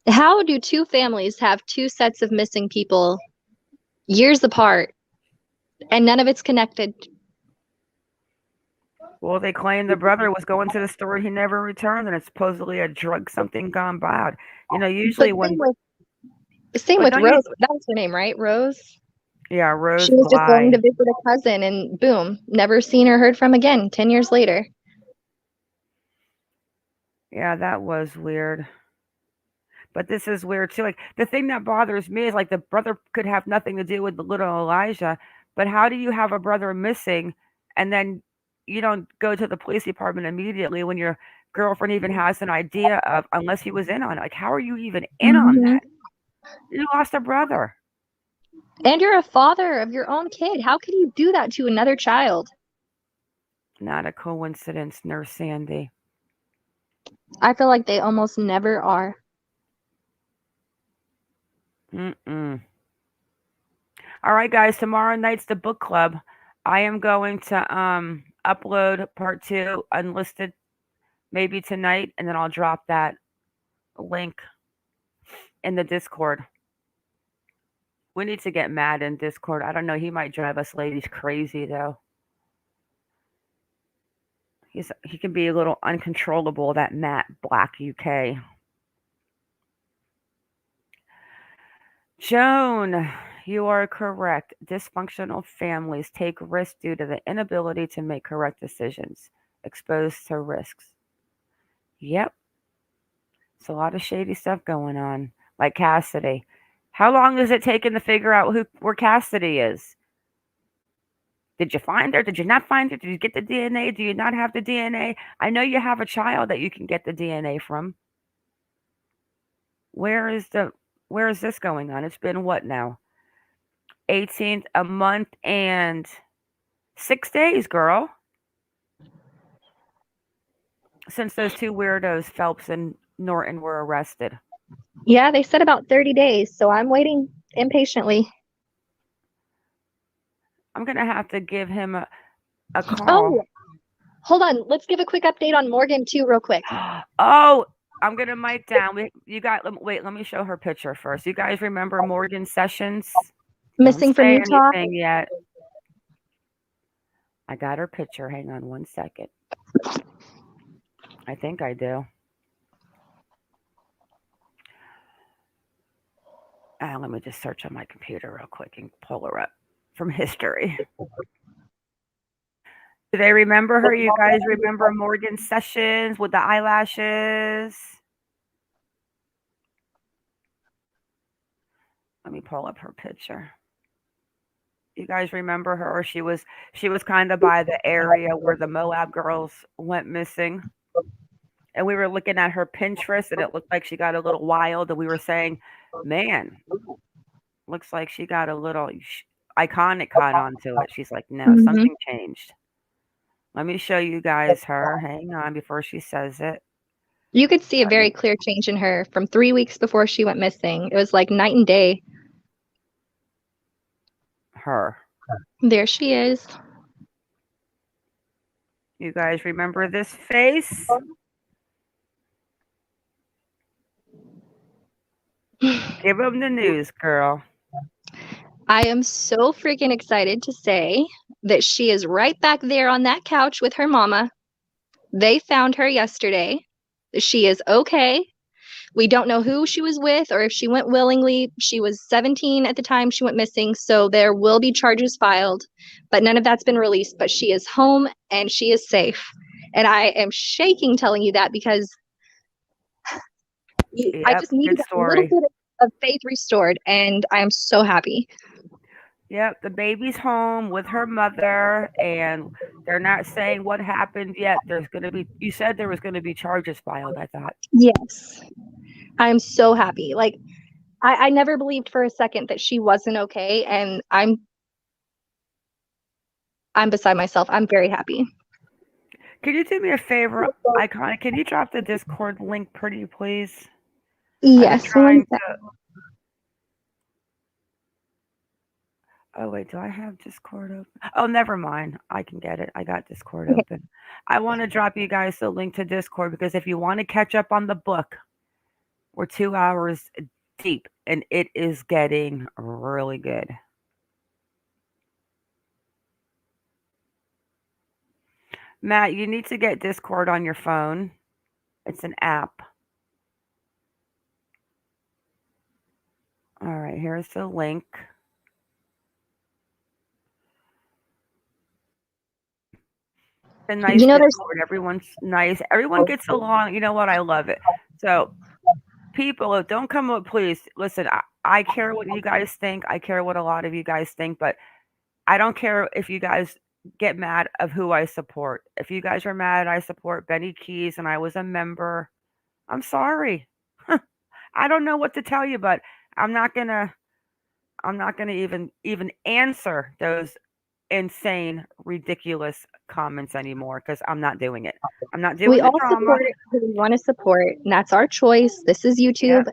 How do two families have two sets of missing people years apart and none of it's connected? Well, they claim the brother was going to the store, he never returned, and it's supposedly a drug something gone bad. Usually when same with don't Rose. That was her name, right? Rose. Yeah, Rose She was just going Bly. to visit a cousin, and boom, never seen or heard from again. 10 years later. Yeah, that was weird. But this is weird too. Like the thing that bothers me is like the brother could have nothing to do with the little Elijah, but how do you have a brother missing and then you don't go to the police department immediately when your girlfriend even has an idea of, unless he was in on it? Like, how are you even in on Mhm. that? You lost a brother. And you're a father of your own kid. How could you do that to another child? Not a coincidence, Nurse Sandy. I feel like they almost never are. Mm-mm. All right, guys. Tomorrow night's the book club. I am going to upload part 2 unlisted maybe tonight, and then I'll drop that link in the Discord. We need to get Matt in Discord. I don't know. He might drive us ladies crazy though. He can be a little uncontrollable. That Matt Black UK. Joan, you are correct. Dysfunctional families take risks due to the inability to make correct decisions, exposed to risks. Yep. It's a lot of shady stuff going on. Like Cassidy. How long is it taking to figure out where Cassidy is? Did you find her? Did you not find her? Did you get the DNA? Do you not have the DNA? I know you have a child that you can get the DNA from. Where is this going on? It's been what now? 18th, a month and 6 days, girl. Since those two weirdos, Phelps and Norton, were arrested. Yeah, they said about 30 days, so I'm waiting impatiently. I'm going to have to give him a call. Oh, hold on. Let's give a quick update on Morgan, too, real quick. Oh, I'm going to mic down. Wait, let me show her picture first. You guys remember Morgan Sessions? Missing from Utah? Anything yet. I got her picture. Hang on one second. I think I do. Let me just search on my computer real quick and pull her up from history. Do they remember her? You guys remember Morgan Sessions with the eyelashes? Let me pull up her picture. You guys remember her? She was kind of by the area where the Moab girls went missing. And we were looking at her Pinterest, and it looked like she got a little wild. And we were saying, man, looks like she got a little Iconic caught onto it. She's like, no, something changed. Let me show you guys her. Hang on before she says it. You could see a very clear change in her from 3 weeks before she went missing. It was like night and day. Her. There she is. You guys remember this face? Give them the news, girl. I am so freaking excited to say that she is right back there on that couch with her mama. They found her yesterday. She is okay. We don't know who she was with or if she went willingly. She was 17 at the time she went missing, so there will be charges filed, but none of that's been released. But she is home and she is safe. And I am shaking telling you that because I Yep, just needed good a little story. bit of faith restored, and I am so happy. Yep, the baby's home with her mother, and they're not saying what happened yet. There's going to be, you said there was going to be charges filed, I thought. Yes, I'm so happy. Like, I never believed for a second that she wasn't okay, and I'm beside myself. I'm very happy. Can you do me a favor, Iconic? Can you drop the Discord link, pretty please? Yes, one sec. Oh, wait, do I have Discord open? Oh, never mind. I can get it. I got Discord Okay. open. I want to drop you guys the link to Discord because if you want to catch up on the book, we're 2 hours deep and it is getting really good. Matt, you need to get Discord on your phone. It's an app. All right, here's the link. A nice Discord. Everyone's nice. Everyone gets along. You know what? I love it. So, people, don't come up, please. Listen, I care what you guys think. I care what a lot of you guys think, but I don't care if you guys get mad of who I support. If you guys are mad, I support Benny Keys and I was a member. I'm sorry. I don't know what to tell you, but I'm not gonna even answer those insane, ridiculous comments anymore because I'm not doing it. I'm not doing We the all drama. support who we want to support, and that's our choice. This is YouTube.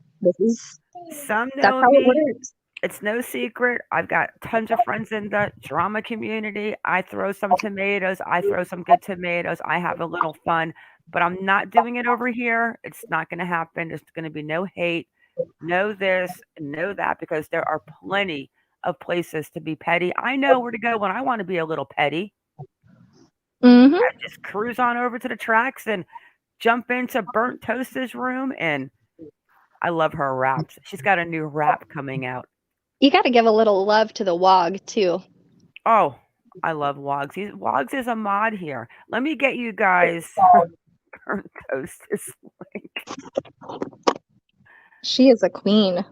Some That's know how it me. works. It's no secret. I've got tons of friends in the drama community. I throw some tomatoes. I throw some good tomatoes. I have a little fun, but I'm not doing it over here. It's not going to happen. There's going to be no hate, no this, no that, because there are plenty of places to be petty. I know where to go when I want to be a little petty. Mm-hmm. I just cruise on over to the tracks and jump into Burnt Toast's room, and I love her raps. She's got a new rap coming out. You got to give a little love to the WOG too. Oh, I love Wogs. Wogs is a mod here. Let me get you guys Burnt Toast's link. She is a queen.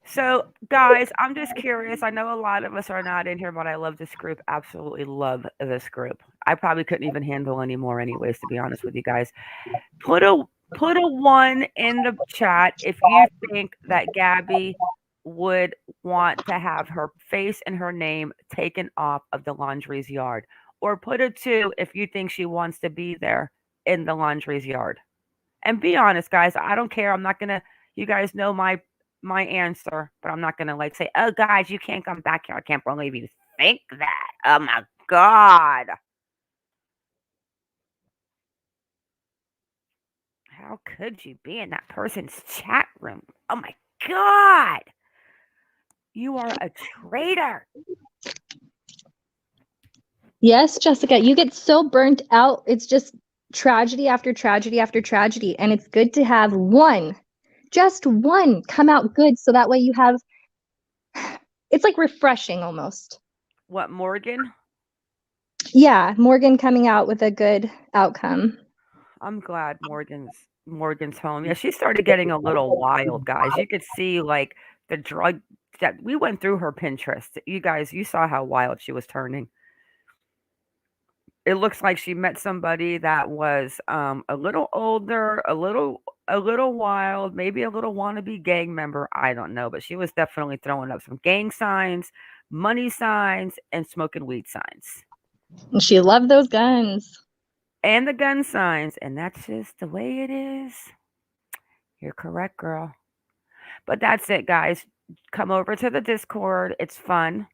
So, guys, I'm just curious. I know a lot of us are not in here, but I love this group. Absolutely love this group. I probably couldn't even handle any more anyways, to be honest with you guys. Put a 1 in the chat if you think that Gabby would want to have her face and her name taken off of the Laundrie's yard. Or put a 2 if you think she wants to be there in the Laundrie's yard. And be honest, guys. I don't care. I'm not going to, you guys know my answer, but I'm not going to like say, oh, guys, you can't come back here. I can't believe you think that. Oh, my God. How could you be in that person's chat room? Oh, my God. You are a traitor. Yes, Jessica, you get so burnt out. It's just tragedy after tragedy after tragedy. And it's good to have one, just one, come out good. So that way you have, it's like refreshing almost. What, Morgan? Yeah, Morgan coming out with a good outcome. I'm glad Morgan's home. Yeah, she started getting a little wild, guys. You could see like the drug that we went through her Pinterest. You guys, you saw how wild she was turning. It looks like she met somebody that was a little older, a little wild, maybe a little wannabe gang member. I don't know, but she was definitely throwing up some gang signs, money signs, and smoking weed signs. And she loved those guns. And the gun signs, and that's just the way it is. You're correct, girl. But that's it, guys. Come over to the Discord. It's fun.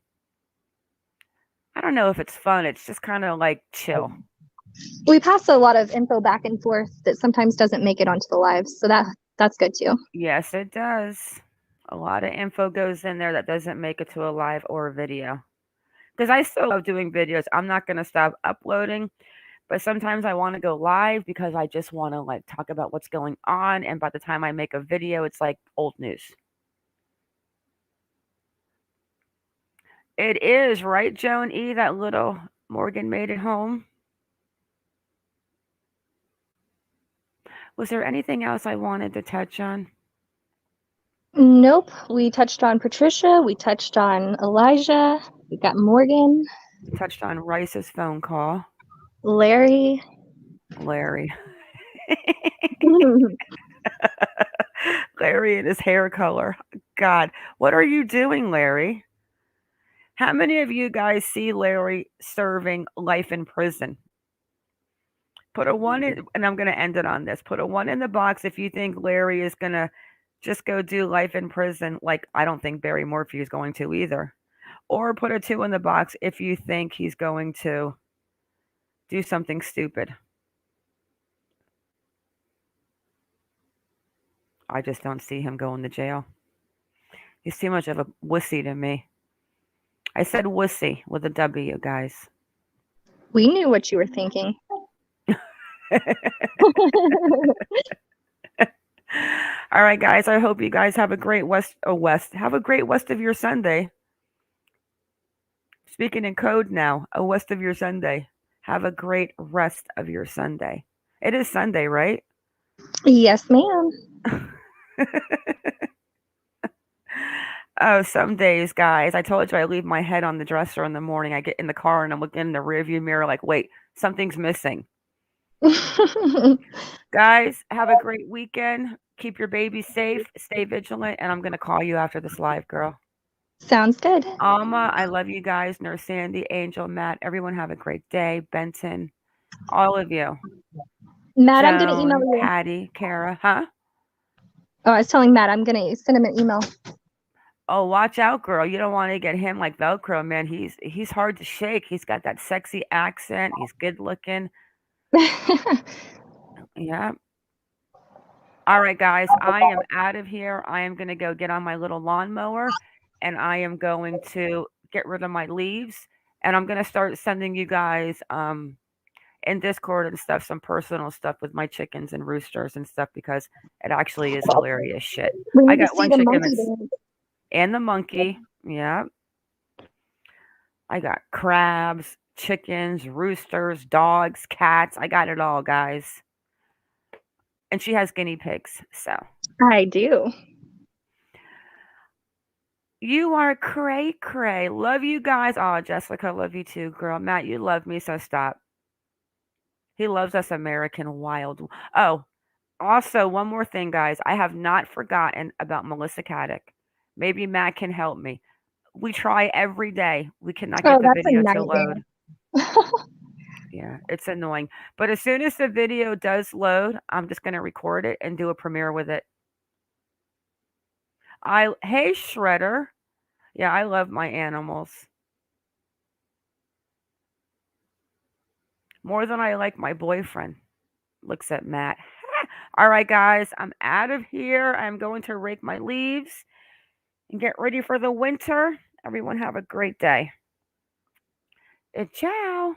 I don't know if it's fun. It's just kind of like chill. We pass a lot of info back and forth that sometimes doesn't make it onto the lives. So that's good too. Yes, it does. A lot of info goes in there that doesn't make it to a live or a video. Because I still love doing videos. I'm not going to stop uploading. But sometimes I want to go live because I just want to like talk about what's going on. And by the time I make a video, it's like old news. It is, right, Joan E., that little Morgan made it home? Was there anything else I wanted to touch on? Nope. We touched on Patricia. We touched on Elijah. We got Morgan. We touched on Rice's phone call. Larry. Larry. Larry and his hair color. God, what are you doing, Larry? How many of you guys see Larry serving life in prison? Put a 1 in, and I'm going to end it on this. Put a 1 in the box if you think Larry is going to just go do life in prison. Like, I don't think Barry Morphew is going to either. Or put a 2 in the box if you think he's going to do something stupid. I just don't see him going to jail. He's too much of a wussy to me. I said wussy with a W, guys. We knew what you were thinking. All right, guys. I hope you guys have a great have a great rest of your Sunday. Speaking in code now, a rest of your Sunday. Have a great rest of your Sunday. It is Sunday, right? Yes, ma'am. Oh, some days, guys. I told you I leave my head on the dresser in the morning. I get in the car and I'm looking in the rearview mirror like, wait, something's missing. Guys, have a great weekend. Keep your baby safe. Stay vigilant. And I'm going to call you after this live, girl. Sounds good. Alma, I love you guys. Nurse Sandy, Angel, Matt. Everyone have a great day. Benton, all of you. Matt, Joan, I'm going to email you. Patty, Kara, huh? Oh, I was telling Matt I'm going to send him an email. Oh, watch out, girl. You don't want to get him like Velcro, man. He's hard to shake. He's got that sexy accent. He's good looking. Yeah. All right, guys. I am out of here. I am going to go get on my little lawnmower and I am going to get rid of my leaves. And I'm going to start sending you guys in Discord and stuff some personal stuff with my chickens and roosters and stuff because it actually is hilarious shit. I got one chicken and the monkey. Yeah. I got crabs, chickens, roosters, dogs, cats. I got it all, guys. And she has guinea pigs, so. I do. You are cray. Love you guys. Oh, Jessica, love you too, girl. Matt, you love me, so stop. He loves us American wild. Oh, also, one more thing, guys. I have not forgotten about Melissa Caddick. Maybe Matt can help me. We try every day. We cannot get the video to load. Yeah, it's annoying. But as soon as the video does load, I'm just going to record it and do a premiere with it. Hey, Shredder. Yeah, I love my animals. More than I like my boyfriend. Looks at Matt. All right, guys, I'm out of here. I'm going to rake my leaves and get ready for the winter. Everyone have a great day. Ciao.